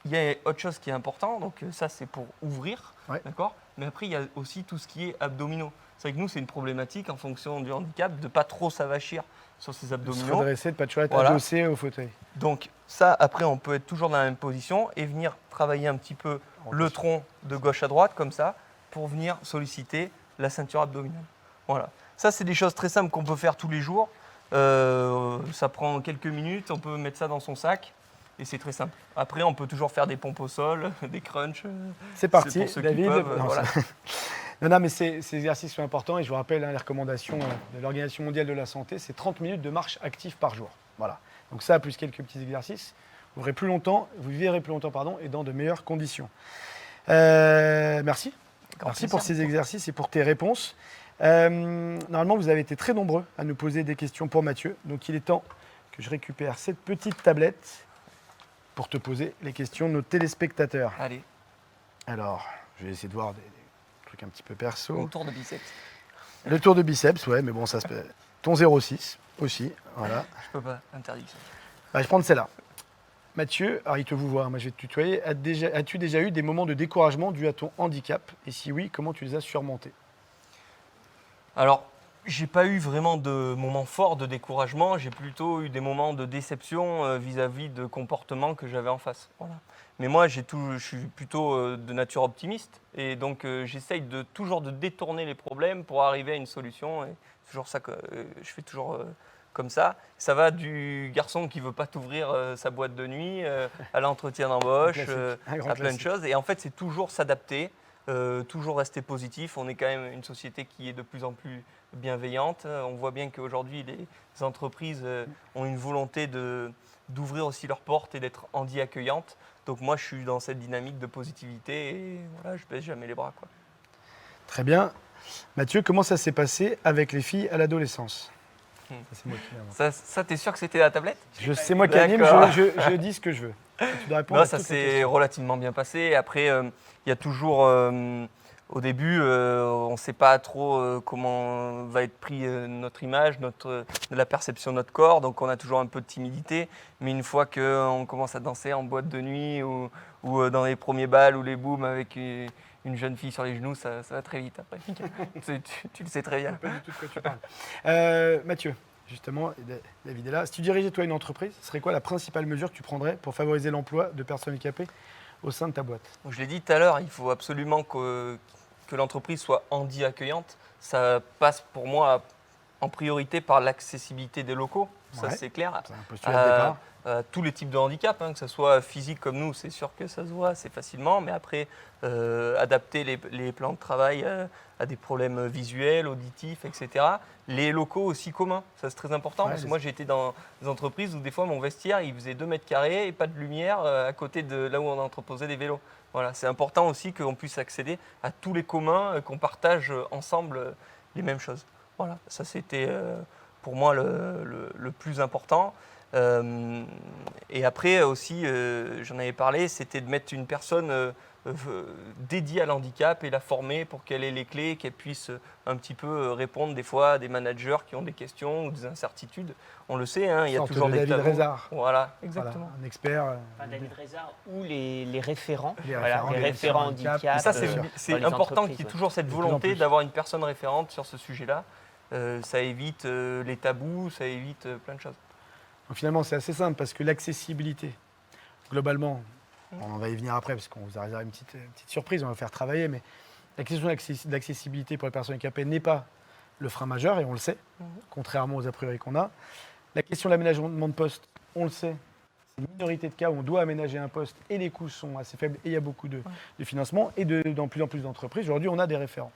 il y a autre chose qui est important. Donc ça, c'est pour ouvrir. Ouais. D'accord. Mais après, il y a aussi tout ce qui est abdominaux. C'est vrai que nous, c'est une problématique en fonction du handicap de ne pas trop s'avachir sur ses De se abdominaux. redresser, de pas toujours être Voilà. adossé au fauteuil. Donc ça, après, on peut être toujours dans la même position et venir travailler un petit peu le tronc de gauche à droite, comme ça, pour venir solliciter la ceinture abdominale. Voilà. Ça, c'est des choses très simples qu'on peut faire tous les jours. Ça prend quelques minutes, on peut mettre ça dans son sac et c'est très simple. Après, on peut toujours faire des pompes au sol, des crunchs. C'est parti, pour ceux qui David. peuvent, Non, voilà. non, mais ces exercices sont importants et je vous rappelle les recommandations de l'Organisation mondiale de la santé, c'est 30 minutes de marche active par jour. Voilà. Donc ça, plus quelques petits exercices, vous vivrez plus longtemps, et dans de meilleures conditions. Merci. Merci pour ces exercices et pour tes réponses. Normalement, vous avez été très nombreux à nous poser des questions pour Mathieu. Donc il est temps que je récupère cette petite tablette pour te poser les questions de nos téléspectateurs. Allez, Alors, je vais essayer de voir des trucs un petit peu perso. autour de biceps. Le tour de biceps, ouais, mais bon, ça se peut. Ton 0,6 aussi, voilà. Je peux pas, interdit. Bah, je vais prendre celle-là. Mathieu, alors il te vous voit, moi je vais te tutoyer. As-tu déjà eu des moments de découragement dus à ton handicap? Et si oui, comment tu les as surmontés? Alors, j'ai pas eu vraiment de moments forts de découragement, j'ai plutôt eu des moments de déception vis-à-vis de comportements que j'avais en face. Voilà. Mais moi, je suis plutôt de nature optimiste et donc j'essaye toujours de détourner les problèmes pour arriver à une solution. Et c'est toujours ça que je fais toujours comme ça. Ça va du garçon qui veut pas t'ouvrir sa boîte de nuit à l'entretien d'embauche, Un grand à plein de classique. choses. Et en fait, c'est toujours s'adapter. Toujours rester positif. On est quand même une société qui est de plus en plus bienveillante. On voit bien qu'aujourd'hui, les entreprises ont une volonté d'ouvrir aussi leurs portes et d'être handi-accueillantes. Donc moi, je suis dans cette dynamique de positivité et voilà, je baisse jamais les bras, quoi. Très bien. Mathieu, comment ça s'est passé avec les filles à l'adolescence? Ça, c'est moi qui l'ai inventé. Ça t'es sûr que c'était la tablette? C'est moi qui anime, D'accord. je dis ce que je veux. Et tu dois répondre Non, à ça toutes les s'est questions. relativement bien passé. Après, il y a toujours, au début, on ne sait pas trop comment va être pris notre image, la perception de notre corps. Donc, on a toujours un peu de timidité. Mais une fois qu'on commence à danser en boîte de nuit ou dans les premiers bals ou les booms avec une jeune fille sur les genoux, ça va très vite après. Tu le sais très bien. Pas du tout de quoi tu parles. Mathieu, justement, David est là. Si tu dirigeais toi une entreprise, ce serait quoi la principale mesure que tu prendrais pour favoriser l'emploi de personnes handicapées au sein de ta boîte? Je l'ai dit tout à l'heure, il faut absolument que l'entreprise soit handi-accueillante. Ça passe pour moi en priorité par l'accessibilité des locaux, ça Ouais. c'est clair. C'est un postulat de départ. Tous les types de handicap, que ce soit physique comme nous, c'est sûr que ça se voit assez facilement, mais après, adapter les plans de travail à des problèmes visuels, auditifs, etc. Les locaux aussi communs, ça c'est très important, Ouais, parce que moi j'ai été dans des entreprises où des fois mon vestiaire, il faisait 2 mètres carrés et pas de lumière à côté de là où on entreposait des vélos. Voilà, c'est important aussi qu'on puisse accéder à tous les communs, qu'on partage ensemble les mêmes choses. Voilà, ça c'était pour moi le plus important. Et après aussi, j'en avais parlé, c'était de mettre une personne dédiée à l'handicap et la former pour qu'elle ait les clés, qu'elle puisse un petit peu répondre des fois à des managers qui ont des questions ou des incertitudes. On le sait, il y a Sorte toujours de des David tabous. Rézard. Voilà, Voilà, exactement. un expert. David Rézard ou les référents, Les voilà, référents, les les référents handicap. handicap. Et ça, c'est sûr. c'est dans les important entreprises, qu'il y ait ouais. toujours cette De plus en volonté plus. d'avoir une personne référente sur ce sujet-là. Ça évite les tabous, ça évite plein de choses. Donc, finalement, c'est assez simple parce que l'accessibilité, globalement, on va y venir après parce qu'on vous a réservé une petite surprise, on va vous faire travailler, mais la question de l'accessibilité pour les personnes handicapées n'est pas le frein majeur et on le sait, contrairement aux a priori qu'on a. La question de l'aménagement de poste, on le sait, c'est une minorité de cas où on doit aménager un poste et les coûts sont assez faibles et il y a beaucoup de financement et dans plus en plus d'entreprises. Aujourd'hui, on a des référents.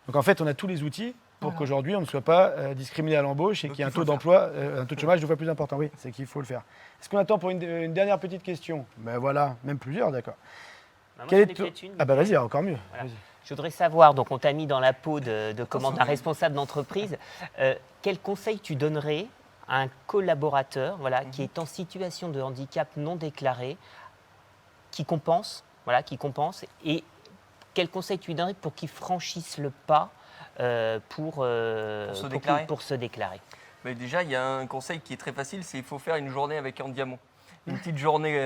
Donc en fait, on a tous les outils pour Voilà. qu'aujourd'hui, on ne soit pas discriminé à l'embauche et Donc, qu'il y ait un il faut taux le d'emploi, un taux de chômage 2 fois plus important. Oui, c'est qu'il faut le faire. Est-ce qu'on attend pour une dernière petite question? Ben voilà, même plusieurs, d'accord. Bah, moi, Quel j'en est ai ton- peut-être une. Ah bah vas-y, encore mieux. Voilà. Vas-y. Je voudrais savoir, donc on t'a mis dans la peau d'un responsable d'entreprise, quel conseil tu donnerais à un collaborateur qui est en situation de handicap non déclaré, qui compense, et quel conseil tu lui donnerais pour qu'il franchisse le pas pour se déclarer? Mais déjà, il y a un conseil qui est très facile, c'est qu'il faut faire une journée avec Anne Diamant. Une petite journée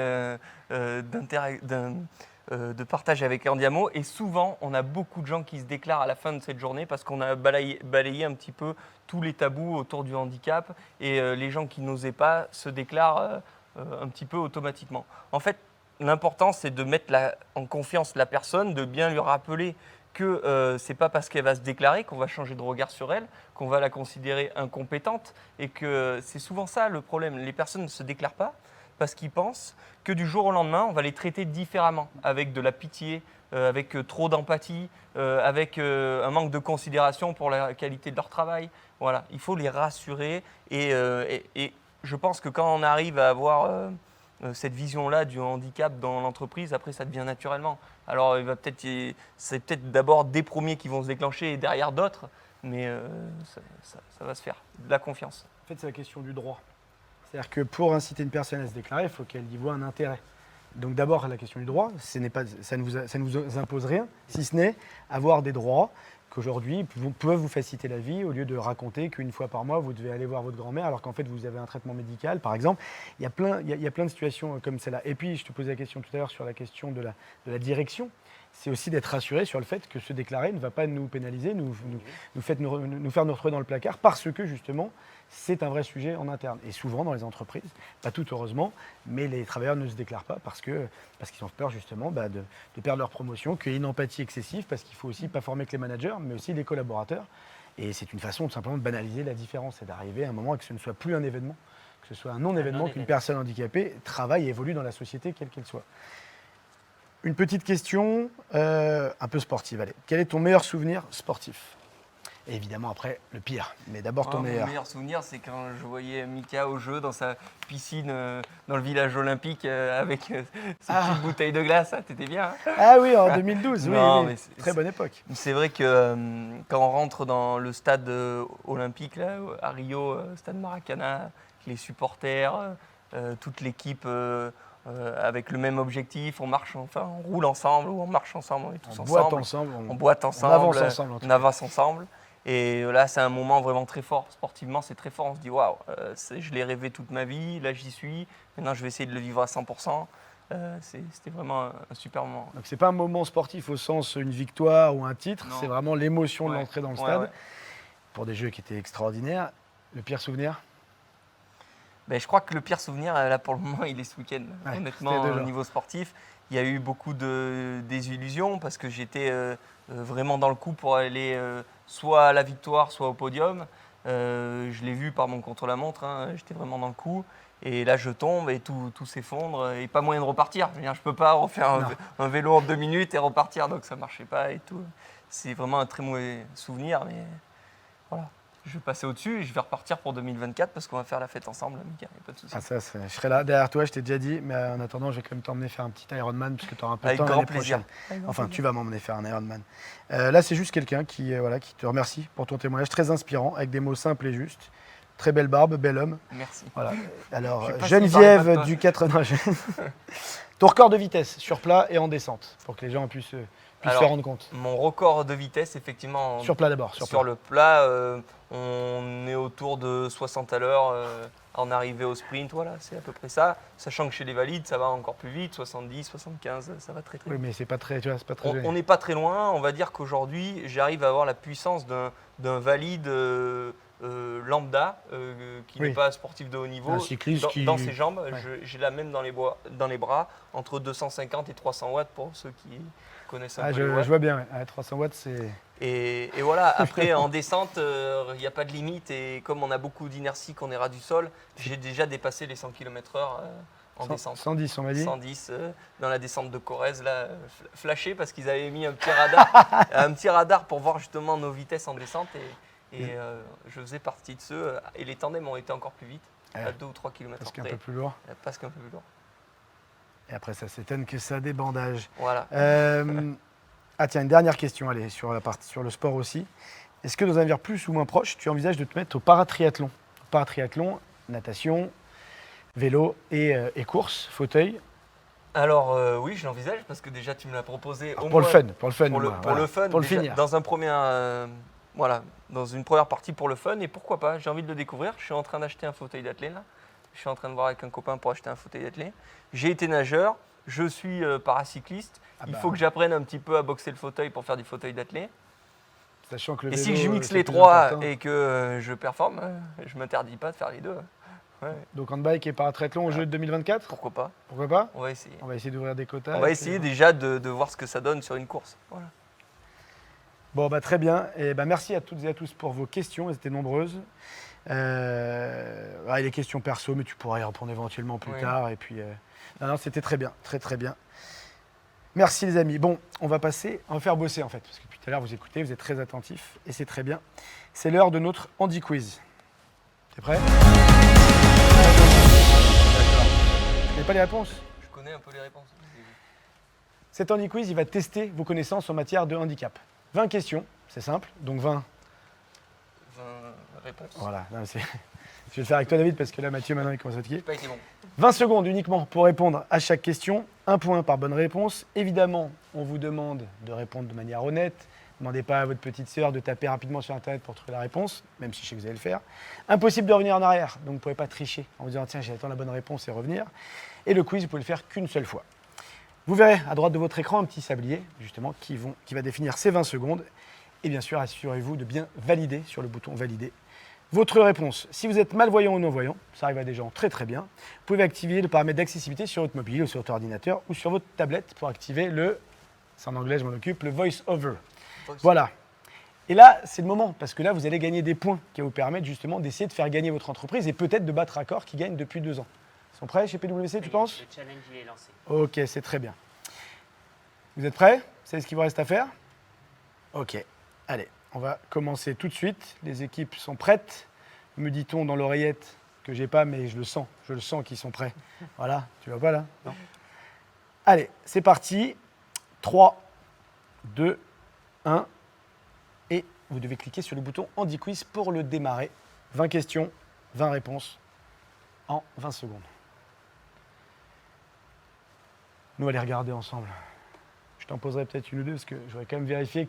de partage avec Anne Diamant. Et souvent, on a beaucoup de gens qui se déclarent à la fin de cette journée parce qu'on a balayé un petit peu tous les tabous autour du handicap. Et les gens qui n'osaient pas se déclarent un petit peu automatiquement. En fait, l'important, c'est de mettre en confiance la personne, de bien lui rappeler que ce n'est pas parce qu'elle va se déclarer qu'on va changer de regard sur elle, qu'on va la considérer incompétente, et que c'est souvent ça le problème. Les personnes ne se déclarent pas parce qu'ils pensent que du jour au lendemain, on va les traiter différemment, avec de la pitié, avec trop d'empathie, avec un manque de considération pour la qualité de leur travail. Voilà, il faut les rassurer, et je pense que quand on arrive à avoir cette vision-là du handicap dans l'entreprise, après ça devient naturellement. Alors c'est peut-être d'abord des premiers qui vont se déclencher et derrière d'autres, mais ça va se faire. De la confiance. En fait, c'est la question du droit. C'est-à-dire que pour inciter une personne à se déclarer, il faut qu'elle y voit un intérêt. Donc d'abord, la question du droit, ça ne vous impose rien, si ce n'est avoir des droits qu'aujourd'hui peuvent vous faciliter la vie au lieu de raconter qu'une fois par mois, vous devez aller voir votre grand-mère alors qu'en fait, vous avez un traitement médical, par exemple. Il y a plein de situations comme celle-là. Et puis, je te posais la question tout à l'heure sur la question de la direction. C'est aussi d'être rassuré sur le fait que se déclarer ne va pas nous pénaliser, nous faire nous retrouver dans le placard parce que justement, c'est un vrai sujet en interne. Et souvent dans les entreprises, pas toutes heureusement, mais les travailleurs ne se déclarent pas parce qu'ils ont peur justement de perdre leur promotion, qu'il y ait une empathie excessive, parce qu'il faut aussi pas former que les managers, mais aussi les collaborateurs. Et c'est une façon tout simplement de banaliser la différence et d'arriver à un moment que ce ne soit plus un événement, que ce soit un non-événement qu'une personne handicapée travaille et évolue dans la société, quelle qu'elle soit. Une petite question un peu sportive. Allez, quel est ton meilleur souvenir sportif? Et évidemment, après, le pire. Mais d'abord, ton meilleur. Mon meilleur souvenir, c'est quand je voyais Mika au jeu dans sa piscine dans le village olympique avec ses petites bouteilles de glace. Ah, t'étais bien, hein? Ah oui, en 2012. Non, oui. mais Très bonne époque. C'est vrai que quand on rentre dans le stade olympique, là, à Rio, stade Maracana, les supporters, toute l'équipe avec le même objectif, on roule ensemble, ou on marche ensemble, on est tous ensemble. On boite ensemble, on avance ensemble. On avance ensemble. Et là, c'est un moment vraiment très fort. Sportivement, c'est très fort. On se dit, waouh, je l'ai rêvé toute ma vie, là j'y suis. Maintenant, je vais essayer de le vivre à 100%. C'était vraiment un super moment. Donc, c'est pas un moment sportif au sens une victoire ou un titre, Non. c'est vraiment l'émotion de Ouais. l'entrée dans le Ouais, stade. ouais. Pour des jeux qui étaient extraordinaires. Le pire souvenir? Ben, je crois que le pire souvenir, là, pour le moment, il est ce week-end. Ouais, Honnêtement, c'était au déjà. niveau sportif, il y a eu beaucoup de désillusions parce que j'étais vraiment dans le coup pour aller soit à la victoire, soit au podium. Je l'ai vu par mon contre-la-montre, hein, j'étais vraiment dans le coup. Et là, je tombe et tout s'effondre et pas moyen de repartir. Je ne peux pas refaire un vélo en 2 minutes et repartir, donc ça ne marchait pas et tout. C'est vraiment un très mauvais souvenir, mais voilà. Je vais passer au-dessus et je vais repartir pour 2024 parce qu'on va faire la fête ensemble, Mika, il n'y a pas de souci. Ah, je serai là derrière toi, je t'ai déjà dit, mais en attendant, je vais quand même t'emmener faire un petit Ironman parce que tu auras un peu de Avec temps grand l'année plaisir. prochaine. Enfin, tu vas m'emmener faire un Ironman. Là, c'est juste quelqu'un qui te remercie pour ton témoignage très inspirant, avec des mots simples et justes. Très belle barbe, bel homme. Merci. Voilà. Alors, Je sais pas s'il parle pas Geneviève de toi. du 80. Ton record de vitesse sur plat et en descente, pour que les gens puissent Alors, se rendre compte. Mon record de vitesse, effectivement, Sur plat d'abord. sur le plat, on est autour de 60 à l'heure en arrivée au sprint. Voilà, c'est à peu près ça. Sachant que chez les valides, ça va encore plus vite, 70, 75, ça va très très Oui, vite. mais c'est pas très, tu vois, c'est pas très. On n'est pas très loin. On va dire qu'aujourd'hui, j'arrive à avoir la puissance d'un valide lambda qui Oui. n'est pas sportif de haut niveau. Un cycliste dans ses jambes, Ouais. j'ai la même dans les bras, entre 250 et 300 watts pour ceux qui connaissent un peu Je les watts. vois bien, ouais. 300 watts, c'est. Et voilà, après en descente, il n'y a pas de limite et comme on a beaucoup d'inertie qu'on est ras du sol, j'ai déjà dépassé les 100 km/h en descente. 110, on m'a dit. 110 dans la descente de Corrèze, là, flashé parce qu'ils avaient mis un petit radar pour voir justement nos vitesses en descente et je faisais partie de ceux et les tandems ont été encore plus vite, à 2 ou 3 km Parce qu'un peu plus lourd. Parce qu'un peu plus lourd. Et après, ça s'étonne que ça débandage. Voilà. Ah tiens, une dernière question, allez, sur le sport aussi. Est-ce que dans un avenir plus ou moins proche, tu envisages de te mettre au paratriathlon? Paratriathlon, natation, vélo et course, fauteuil. Alors oui, je l'envisage parce que déjà tu me l'as proposé au Pour moins le fun, pour le fun. pour le fun, pour le déjà, finir. dans une première partie pour le fun et pourquoi pas, j'ai envie de le découvrir. Je suis en train d'acheter un fauteuil d'athlète là. Je suis en train de voir avec un copain pour acheter un fauteuil d'athlète. J'ai été nageur, je suis paracycliste. Il faut que j'apprenne un petit peu à boxer le fauteuil pour faire du fauteuil d'athlète. Sachant que le Et vélo, si je mixe c'est les plus trois important. et que je performe, je m'interdis pas de faire les deux. Ouais, Donc handbike et paratriathlon au jeu de 2024. pourquoi pas? Pourquoi pas? On va essayer. On va essayer d'ouvrir des quotas. On va et essayer puis- déjà de voir ce que ça donne sur une course. Voilà. Bon, bah, très bien. Et bah, merci à toutes et à tous pour vos questions. Elles étaient nombreuses. Les questions perso, mais tu pourras y répondre éventuellement plus Oui. tard. Et puis, non, c'était très bien. Très, très bien. Merci les amis. Bon, on va faire bosser en fait. Parce que depuis tout à l'heure, vous écoutez, vous êtes très attentifs. Et c'est très bien. C'est l'heure de notre Handy Quiz. T'es prêt? D'accord. Tu connais pas les réponses? Je connais un peu les réponses. Cet Handy Quiz, il va tester vos connaissances en matière de handicap. 20 questions, c'est simple. Donc 20. 20 réponses. Voilà. Non, je vais le faire avec toi David parce que là Mathieu maintenant il commence à fatiguer. J'ai pas été bon. 20 secondes uniquement pour répondre à chaque question. 1 point par bonne réponse. Évidemment, on vous demande de répondre de manière honnête. Ne demandez pas à votre petite sœur de taper rapidement sur Internet pour trouver la réponse, même si je sais que vous allez le faire. Impossible de revenir en arrière, donc vous ne pouvez pas tricher en vous disant tiens, j'attends la bonne réponse et revenir. Et le quiz, vous pouvez le faire qu'une seule fois. Vous verrez à droite de votre écran un petit sablier, justement, qui va définir ces 20 secondes. Et bien sûr, assurez-vous de bien valider sur le bouton valider votre réponse. Si vous êtes malvoyant ou non-voyant, ça arrive à des gens très très bien, vous pouvez activer le paramètre d'accessibilité sur votre mobile ou sur votre ordinateur ou sur votre tablette pour activer c'est en anglais, je m'en occupe, le voice over. Voilà. Et là, c'est le moment, parce que là, vous allez gagner des points qui vont vous permettre justement d'essayer de faire gagner votre entreprise et peut-être de battre Accor qui gagne depuis 2 ans. Ils sont prêts chez PwC, tu penses? Le challenge, il est lancé. Ok, c'est très bien. Vous êtes prêts? Vous savez ce qu'il vous reste à faire? Ok, allez, on va commencer tout de suite. Les équipes sont prêtes. Me dit-on dans l'oreillette que j'ai pas, mais je le sens qu'ils sont prêts. Voilà, tu vois pas là? Non. Allez, c'est parti. 3, 2, 1. Et vous devez cliquer sur le bouton Handy Quiz pour le démarrer. 20 questions, 20 réponses en 20 secondes. Nous, allons les regarder ensemble. Je t'en poserai peut-être une ou deux parce que j'aurais quand même vérifié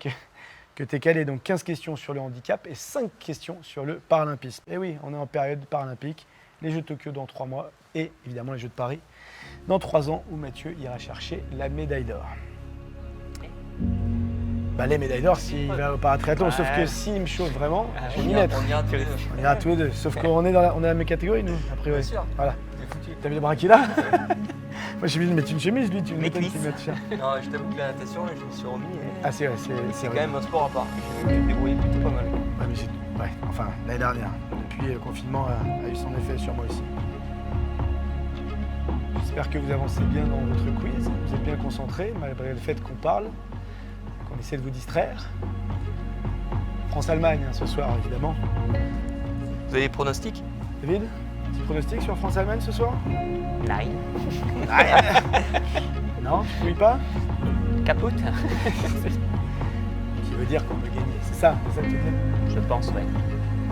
que tu es calé. Donc 15 questions sur le handicap et 5 questions sur le paralympisme. Et oui, on est en période paralympique. Les Jeux de Tokyo dans 3 mois et évidemment les Jeux de Paris dans 3 ans où Mathieu ira chercher la médaille d'or. Bah, les médailles d'or s'il va au paratriathlon, Ouais. sauf que s'il me chauffe vraiment, je vais On m'y ira mettre. tous les deux. On ira tous les deux. Sauf qu'on est dans la même catégorie, nous, a priori. Bien sûr. Voilà. T'es foutu. T'as vu le bras qu'il a? Moi, je suis obligé de mettre une chemise, lui, tu me Les m'étonnes qu'il cuisses. mette cher. Non, je t'avoue que la natation, là, je me suis remis. Et Ah, c'est vrai, c'est quand vrai. même un sport à part. J'ai me débrouillé plutôt pas mal. Ouais, mais ouais, enfin, l'année dernière. Depuis, le confinement a eu son effet sur moi aussi. J'espère que vous avancez bien dans votre quiz. Vous êtes bien concentrés, malgré le fait qu'on parle, qu'on essaie de vous distraire. France-Allemagne, hein, ce soir, évidemment. Vous avez des pronostics? David, petit pronostic sur France-Allemagne ce soir? Nine. Non, tu ne pas? Capote. Qui veut dire qu'on veut gagner. C'est ça que tu dis? Je pense, ouais.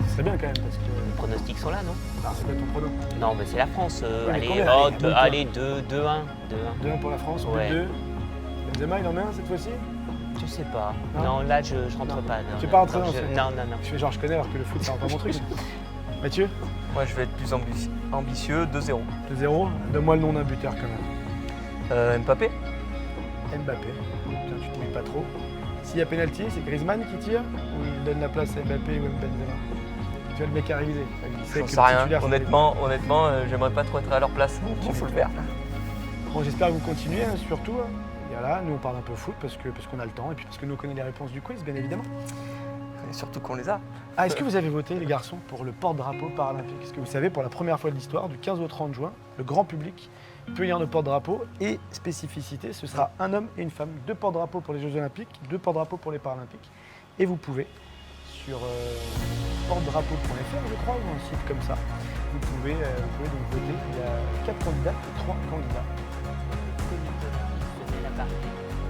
Ce serait bien quand même, parce que... Les pronostics sont là, non? Ah, c'est pas ton prono. Non, mais c'est la France. mais Allez, combien? oh, Allez, allez, 2-1. 2-1 pour la France, on Ouais. 2. Benzema, il en met un cette fois-ci? Je sais pas. Non. Non, là, je rentre Non. pas. Non, Tu es non, pas rentré non, dans je- ce- Non, non, non. Je fais genre je connais alors que le foot c'est pas mon truc. Mathieu, Moi, je vais être plus ambitieux, 2-0. 2-0. Donne-moi le nom d'un buteur quand même. Mbappé? Mbappé. Putain, tu te mouilles pas trop. S'il y a pénalty, c'est Griezmann qui tire ou il donne la place à Mbappé ou Benzema? Tu vois le mec arriver. Il sait J'en que sais le rien. titulaire, c'est- Honnêtement, j'aimerais pas trop être à leur place. Il faut le faire. Bon, j'espère que vous continuez hein, surtout. Hein. Et voilà, nous on parle un peu foot parce qu'on a le temps et puis parce que nous on connaît les réponses du quiz, bien évidemment. Et surtout qu'on les a. Ah, est-ce que vous avez voté, les garçons, pour le porte-drapeau paralympique? Est-ce que vous savez, pour la première fois de l'histoire, du 15 au 30 juin, le grand public tenir nos porte-drapeaux. Et spécificité, ce sera un homme et une femme. 2 porte-drapeaux pour les Jeux Olympiques, 2 porte-drapeaux pour les Paralympiques. Et vous pouvez, sur porte-drapeaux.fr, je crois, ou un site comme ça, vous pouvez donc voter. Il y a 4 candidats et 3 candidats.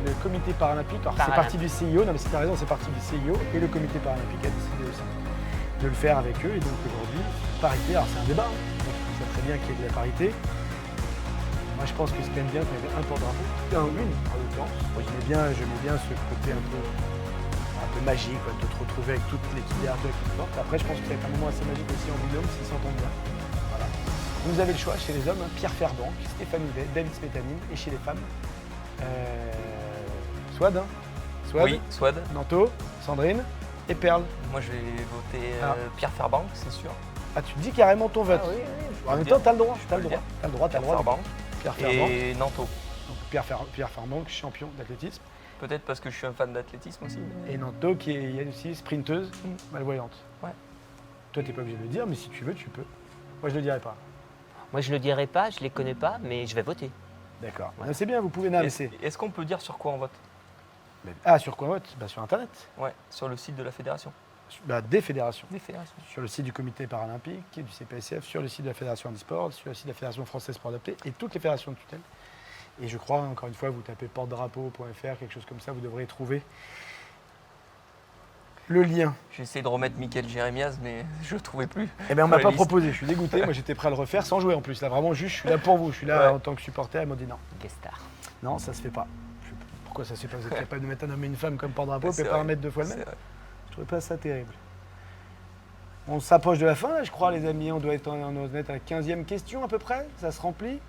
Le comité paralympique, alors c'est parti du CIO, non mais c'est raison, c'est parti du CIO, et le comité paralympique a décidé aussi de le faire avec eux. Et donc aujourd'hui, parité, alors c'est un débat, donc je trouve ça très bien qu'il y ait de la parité. Moi je pense que c'est quand même bien qu'il y avait un porte-drapeau, une en l'occurrence. Moi j'aimais bien ce côté un peu magique, quoi, de te retrouver avec toute l'équipe derrière toi qui te porte. Après je pense que ça va être un moment assez magique aussi en binôme s'ils s'entendent bien. Voilà. Vous avez le choix chez les hommes, Pierre Ferbank, Stéphane Houdet, David Smetanine, et chez les femmes, Swad, Oui, Swad. Nanto, Sandrine et Perle. Moi, je vais voter Pierre Ferbank, c'est sûr. Ah, tu dis carrément ton vote. Ah, oui, En même temps, t'as le droit. Pierre Ferbank. Pierre Ferbank. Et Nanto. Donc Pierre Ferbank, champion d'athlétisme. Peut-être parce que je suis un fan d'athlétisme aussi. Et Nanto, qui est aussi sprinteuse, malvoyante. Ouais. Toi, t'es pas obligé de le dire, mais si tu veux, tu peux. Moi, je le dirai pas. Moi, je le dirai pas, je les connais pas, mais je vais voter. D'accord. Ouais. Ah, c'est bien, vous pouvez namer. Est-ce qu'on peut dire sur quoi on vote? Ah, sur quoi on vote? Sur Internet. Ouais, sur le site de la fédération. Des fédérations. Des fédérations. Sur le site du comité paralympique, du CPSF, sur le site de la Fédération handisport, sur le site de la Fédération française sport adapté et toutes les fédérations de tutelle. Et je crois, encore une fois, vous tapez porte-drapeau.fr, quelque chose comme ça, vous devrez trouver le lien. J'ai essayé de remettre Mickaël Jérémiaz, mais je ne le trouvais plus. Eh bien, on ne m'a Sur la pas liste. proposé, je suis dégoûté. Moi, j'étais prêt à le refaire sans jouer en plus. Là, vraiment, juste, je suis là pour vous. Je suis là en tant que supporter. Ils m'ont dit non. Guest star. Non, ça se fait pas. Pourquoi ça se fait pas? Vous êtes capable de mettre un homme et une femme comme porte-drapeau, vous C'est pouvez pas vrai. en mettre 2 fois le C'est même? vrai. Je trouvais pas ça terrible. On s'approche de la fin, là, je crois, les amis. On doit être à la 15e question à peu près. Ça se remplit.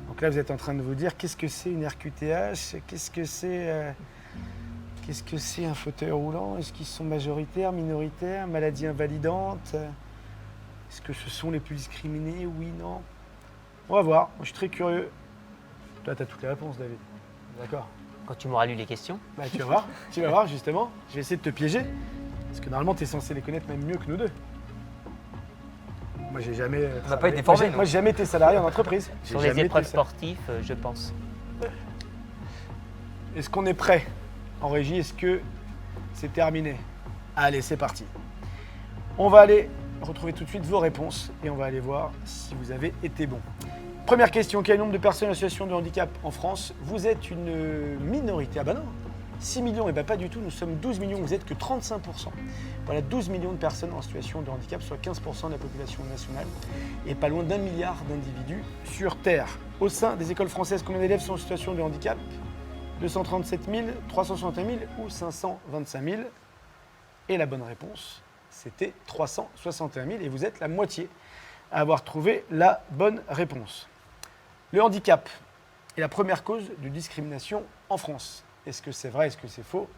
Donc là, vous êtes en train de vous dire qu'est-ce que c'est une RQTH? Qu'est-ce que c'est un fauteuil roulant? Est-ce qu'ils sont majoritaires, minoritaires, maladies invalidantes? Est-ce que ce sont les plus discriminés? Oui, non? On va voir. Moi, je suis très curieux. Toi, tu as toutes les réponses, David. D'accord. Quand tu m'auras lu les questions. Bah, tu vas voir, justement. Je vais essayer de te piéger. Parce que normalement, tu es censé les connaître même mieux que nous deux. Moi, j'ai jamais. On n'a pas été formés, Moi, j'ai jamais été salarié en entreprise. J'ai Sur les jamais épreuves été sportives, je pense. Est-ce qu'on est prêt en régie? Est-ce que c'est terminé? Allez, c'est parti. On va aller retrouver tout de suite vos réponses et on va aller voir si vous avez été bon. Première question, quel nombre de personnes en situation de handicap en France? Vous êtes une minorité. Ah bah non, 6 millions, et bah pas du tout, nous sommes 12 millions, vous êtes que 35%. Voilà, 12 millions de personnes en situation de handicap, soit 15% de la population nationale, et pas loin d'1 milliard d'individus sur Terre. Au sein des écoles françaises, combien d'élèves sont en situation de handicap? 237 000, 361 000 ou 525 000? Et la bonne réponse, c'était 361 000, et vous êtes la moitié à avoir trouvé la bonne réponse. Le handicap est la première cause de discrimination en France. Est-ce que c'est vrai, est-ce que c'est faux?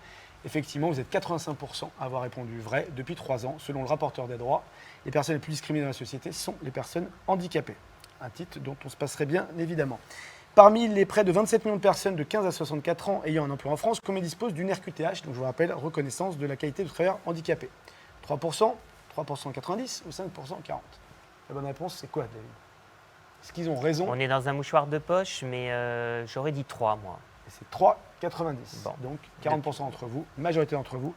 Effectivement, vous êtes 85% à avoir répondu vrai depuis 3 ans. Selon le rapporteur des droits, les personnes les plus discriminées dans la société sont les personnes handicapées. Un titre dont on se passerait bien évidemment. Parmi les près de 27 millions de personnes de 15 à 64 ans ayant un emploi en France, combien disposent d'une RQTH? Donc je vous rappelle, reconnaissance de la qualité de travailleur handicapé. 3%, 3% 90 ou 5% 40? La bonne réponse, c'est quoi, David? Est-ce qu'ils ont raison? On est dans un mouchoir de poche, mais j'aurais dit 3, moi. Et c'est 3,90. Bon. Donc 40% d'entre vous, majorité d'entre vous,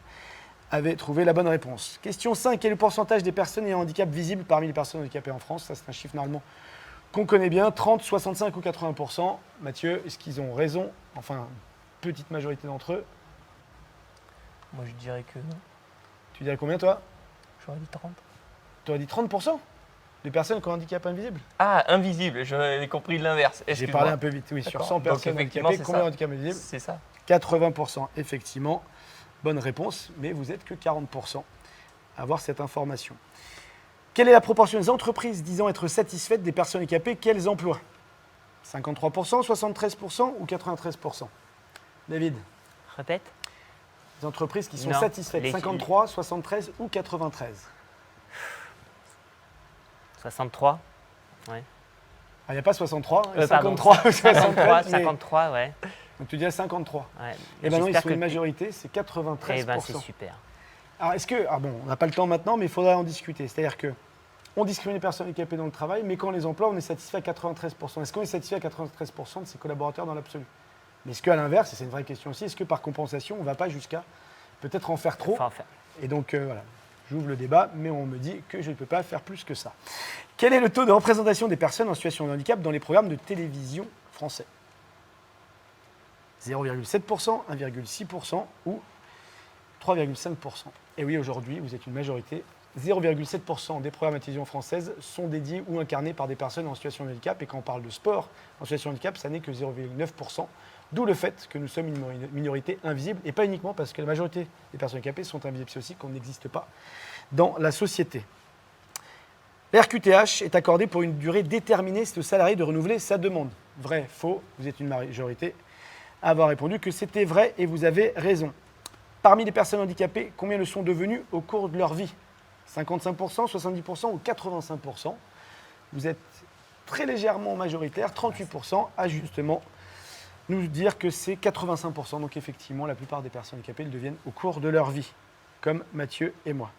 avez trouvé la bonne réponse. Question 5, quel est le pourcentage des personnes ayant un handicap visible parmi les personnes handicapées en France? Ça, c'est un chiffre normalement qu'on connaît bien, 30, 65 ou 80%. Mathieu, est-ce qu'ils ont raison? Enfin, petite majorité d'entre eux. Moi, je dirais que non. Tu dirais combien, toi? J'aurais dit 30. Tu aurais dit 30% des personnes qui ont un handicap invisible? Ah, invisible, j'avais compris l'inverse. J'ai parlé un peu vite, oui, sur D'accord. 100 Donc, personnes effectivement, handicapées, c'est combien ça. de handicap invisible? C'est ça. 80%, effectivement. Bonne réponse, mais vous n'êtes que 40% à avoir cette information. Quelle est la proportion des entreprises disant être satisfaites des personnes handicapées qu'elles emploient? 53%, 73% ou 93%? David, Répète. les entreprises qui sont Non, satisfaites, les- 53, 73 ou 93? 63. Ah, il n'y a pas 63, Pardon, 53 ou 53, 73, mais- 53, ouais. Donc tu dis à 53. Ouais. Et maintenant, ils J'espère sont une que- majorité, c'est 93%. Eh ben, c'est super. Alors, est-ce que. Ah bon, on n'a pas le temps maintenant, mais il faudra en discuter. C'est-à-dire que on discrimine les personnes handicapées dans le travail, mais quand on les emploie, on est satisfait à 93%. Est-ce qu'on est satisfait à 93% de ses collaborateurs dans l'absolu? Mais est-ce qu'à l'inverse, et c'est une vraie question aussi, est-ce que par compensation, on ne va pas jusqu'à peut-être en faire trop? Et donc, voilà, j'ouvre le débat, mais on me dit que je ne peux pas faire plus que ça. Quel est le taux de représentation des personnes en situation de handicap dans les programmes de télévision français? 0,7%, 1,6% ou 3,5%? Et oui, aujourd'hui, vous êtes une majorité. 0,7% des programmes à télévision française sont dédiés ou incarnés par des personnes en situation de handicap. Et quand on parle de sport en situation de handicap, ça n'est que 0,9%. D'où le fait que nous sommes une minorité invisible. Et pas uniquement parce que la majorité des personnes handicapées sont invisibles, c'est aussi qu'on n'existe pas dans la société. La RQTH est accordée pour une durée déterminée. C'est au salarié de renouveler sa demande. Vrai, faux, vous êtes une majorité à avoir répondu que c'était vrai et vous avez raison. Parmi les personnes handicapées, combien le sont devenues au cours de leur vie? 55%, 70% ou 85%? Vous êtes très légèrement majoritaire, 38%, à justement nous dire que c'est 85%. Donc effectivement, la plupart des personnes handicapées le deviennent au cours de leur vie, comme Mathieu et moi.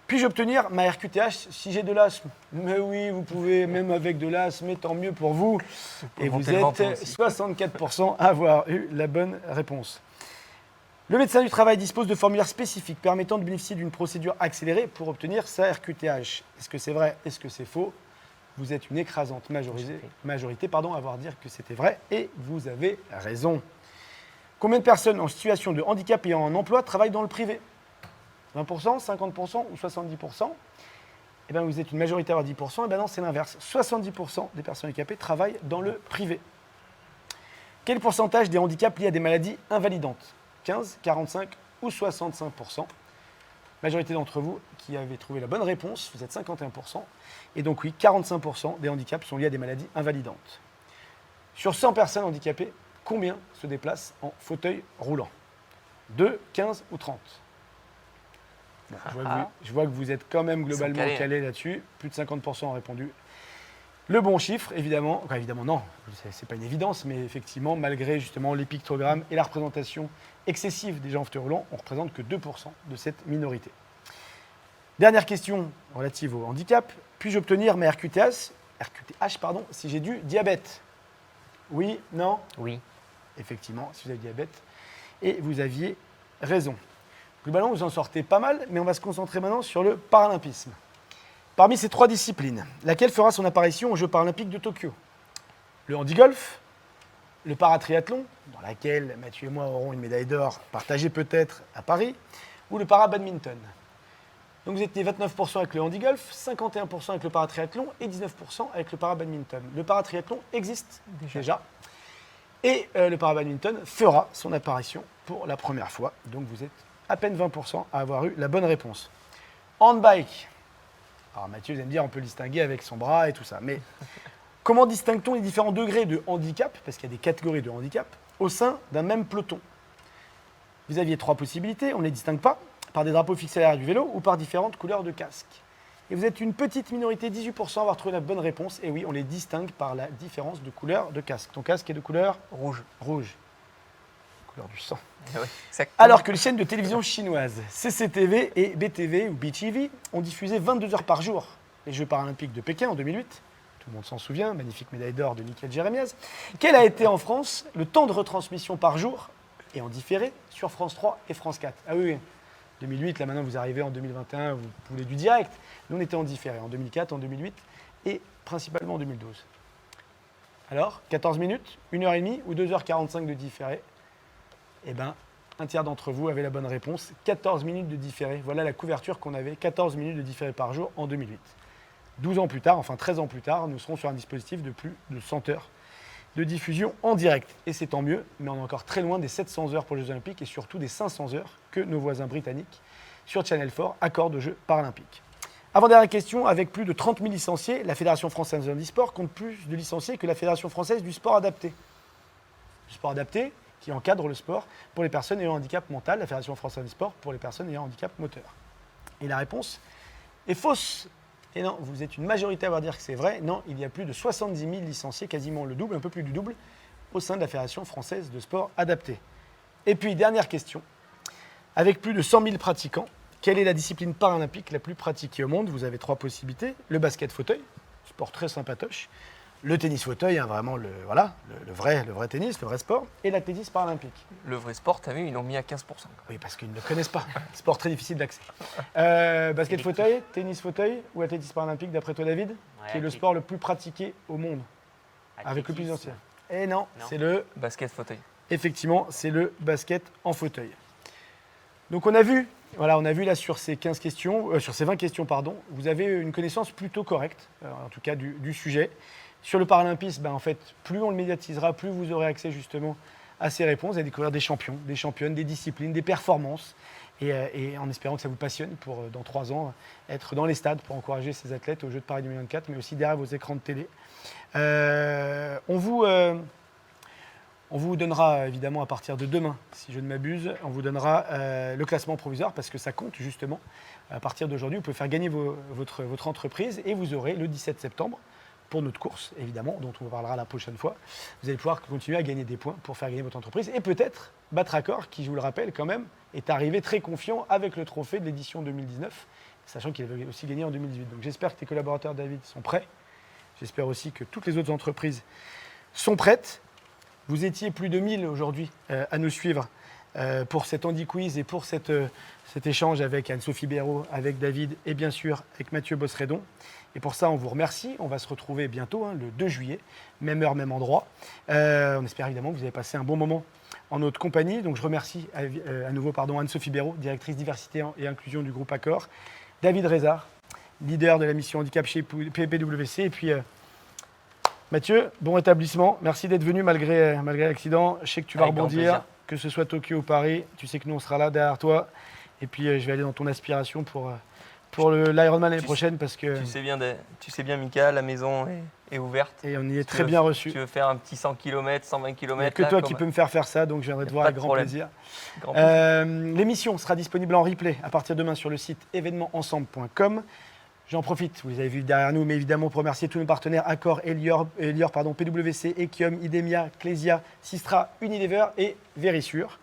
Puis-je obtenir ma RQTH si j'ai de l'asthme? Mais oui, vous pouvez, même avec de l'asthme, mais tant mieux pour vous. Et vous êtes 64% à avoir eu la bonne réponse. Le médecin du travail dispose de formulaires spécifiques permettant de bénéficier d'une procédure accélérée pour obtenir sa RQTH. Est-ce que c'est vrai? Est-ce que c'est faux? Vous êtes une écrasante majorité à avoir dire que c'était vrai et vous avez raison. Combien de personnes en situation de handicap ayant un emploi travaillent dans le privé? 20%, 50% ou 70%? Eh bien, vous êtes une majorité à avoir 10%. Eh bien non, c'est l'inverse. 70% des personnes handicapées travaillent dans le privé. Quel pourcentage des handicaps liés à des maladies invalidantes? 15, 45 ou 65%? Majorité d'entre vous qui avez trouvé la bonne réponse, vous êtes 51%. Et donc oui, 45% des handicaps sont liés à des maladies invalidantes. Sur 100 personnes handicapées, combien se déplacent en fauteuil roulant? 2, 15 ou 30? Bon, je vois que vous êtes quand même globalement calé là-dessus. Plus de 50% ont répondu. Le bon chiffre, évidemment, enfin évidemment non, c'est pas une évidence, mais effectivement, malgré justement les pictogrammes et la représentation excessive des gens en fauteuil roulant, on ne représente que 2% de cette minorité. Dernière question relative au handicap. Puis-je obtenir ma RQTH si j'ai du diabète? Oui, non? Oui. Effectivement, si vous avez du diabète. Et vous aviez raison. Globalement, vous en sortez pas mal, mais on va se concentrer maintenant sur le paralympisme. Parmi ces trois disciplines, laquelle fera son apparition aux Jeux paralympiques de Tokyo? Le handigolf, le paratriathlon, dans laquelle Mathieu et moi aurons une médaille d'or partagée peut-être à Paris, ou le parabadminton. Donc vous étiez 29% avec le handigolf, 51% avec le paratriathlon et 19% avec le parabadminton. Le paratriathlon existe déjà. Et le parabadminton fera son apparition pour la première fois. Donc vous êtes à peine 20% à avoir eu la bonne réponse. Handbike. Alors Mathieu, vous allez me dire, on peut le distinguer avec son bras et tout ça. Mais comment distingue-t-on les différents degrés de handicap, parce qu'il y a des catégories de handicap, au sein d'un même peloton? Vous aviez trois possibilités, on ne les distingue pas, par des drapeaux fixés à l'arrière du vélo ou par différentes couleurs de casque. Et vous êtes une petite minorité, 18%, à avoir trouvé la bonne réponse. Et oui, on les distingue par la différence de couleur de casque. Ton casque est de couleur rouge. Rouge. Couleur du sang. Oui, alors que les chaînes de télévision chinoises CCTV et BTV ou BTV ont diffusé 22 heures par jour les Jeux paralympiques de Pékin en 2008. Tout le monde s'en souvient, magnifique médaille d'or de Nickel Jérémiaz. Quel a été en France le temps de retransmission par jour et en différé sur France 3 et France 4? Ah oui, 2008, là maintenant vous arrivez en 2021, vous voulez du direct. Nous on était en différé en 2004, en 2008 et principalement en 2012. Alors, 14 minutes, 1h30 ou 2h45 de différé? Eh bien, un tiers d'entre vous avait la bonne réponse. 14 minutes de différé. Voilà la couverture qu'on avait. 14 minutes de différé par jour en 2008. 12 ans plus tard, enfin 13 ans plus tard, nous serons sur un dispositif de plus de 100 heures de diffusion en direct. Et c'est tant mieux, mais on est encore très loin des 700 heures pour les Jeux Olympiques et surtout des 500 heures que nos voisins britanniques sur Channel 4 accordent aux Jeux Paralympiques. Avant-dernière question, avec plus de 30 000 licenciés, la Fédération française de handisport compte plus de licenciés que la Fédération française du sport adapté. Le sport adapté qui encadre le sport pour les personnes ayant un handicap mental, la Fédération française du sport pour les personnes ayant un handicap moteur. Et la réponse est fausse. Et non, vous êtes une majorité à avoir dire que c'est vrai. Non, il y a plus de 70 000 licenciés, quasiment le double, un peu plus du double, au sein de la Fédération française de sport adapté. Et puis, dernière question. Avec plus de 100 000 pratiquants, Quelle est la discipline paralympique la plus pratiquée au monde? Vous avez 3 possibilités. Le basket fauteuil, sport très sympatoche. Le tennis fauteuil, hein, vraiment le vrai tennis, le vrai sport. Et l'athlétisme paralympique. Le vrai sport, t'as vu, ils l'ont mis à 15%. Oui, parce qu'ils ne le connaissent pas. Sport très difficile d'accès. Basket fauteuil, tennis fauteuil ou athlétisme paralympique, d'après toi, David, qui est le sport le plus pratiqué au monde, avec le plus d'anciens. Et non, c'est le... Basket fauteuil. Effectivement, c'est le basket en fauteuil. Donc on a vu là sur ces 15 questions, sur ces 20 questions, pardon, vous avez une connaissance plutôt correcte, en tout cas du sujet. Sur le paralympisme, en fait, plus on le médiatisera, plus vous aurez accès justement à ces réponses, à découvrir des champions, des championnes, des disciplines, des performances, et en espérant que ça vous passionne pour, dans 3 ans, être dans les stades pour encourager ces athlètes aux Jeux de Paris 2024, mais aussi derrière vos écrans de télé. On vous donnera évidemment à partir de demain, si je ne m'abuse, on vous donnera le classement provisoire parce que ça compte justement. À partir d'aujourd'hui, vous pouvez faire gagner votre entreprise et vous aurez le 17 septembre pour notre course, évidemment, dont on vous parlera la prochaine fois. Vous allez pouvoir continuer à gagner des points pour faire gagner votre entreprise et peut-être battre Accor, qui, je vous le rappelle quand même, est arrivé très confiant avec le trophée de l'édition 2019, sachant qu'il avait aussi gagné en 2018. Donc j'espère que tes collaborateurs, David, sont prêts. J'espère aussi que toutes les autres entreprises sont prêtes. Vous étiez plus de 1000 aujourd'hui à nous suivre pour cet Andy Quiz et pour cet échange avec Anne-Sophie Béraud, avec David et bien sûr avec Mathieu Bossredon. Et pour ça, on vous remercie. On va se retrouver bientôt, le 2 juillet, même heure, même endroit. On espère évidemment que vous avez passé un bon moment en notre compagnie. Donc je remercie à nouveau Anne-Sophie Béraud, directrice diversité et inclusion du groupe Accor, David Rézard, leader de la mission handicap chez PWC, et puis Mathieu, bon rétablissement. Merci d'être venu malgré l'accident. Je sais que tu vas rebondir, que ce soit Tokyo ou Paris. Tu sais que nous, on sera là derrière toi. Et puis, je vais aller dans ton aspiration pour l'Ironman l'année prochaine parce que... Tu sais bien, Mika, la maison est ouverte. Et on y est très bien reçu. Tu veux faire un petit 100 km, 120 km. Il n'y a que toi qui peux me faire ça, donc je viendrai te voir avec grand plaisir. L'émission sera disponible en replay à partir de demain sur le site événementsensemble.com. J'en profite, vous les avez vus derrière nous, mais évidemment pour remercier tous nos partenaires Accor, Elior, PWC, Ekium, Idemia, Clésia, Sistra, Unilever et Verisure.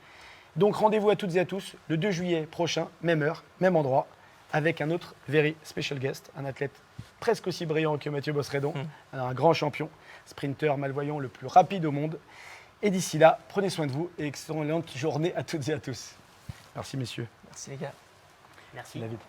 Donc rendez-vous à toutes et à tous le 2 juillet prochain, même heure, même endroit, avec un autre very special guest, un athlète presque aussi brillant que Mathieu Bossredon, un grand champion, sprinter malvoyant le plus rapide au monde. Et d'ici là, prenez soin de vous et excellente journée à toutes et à tous. Merci messieurs. Merci les gars. Merci David.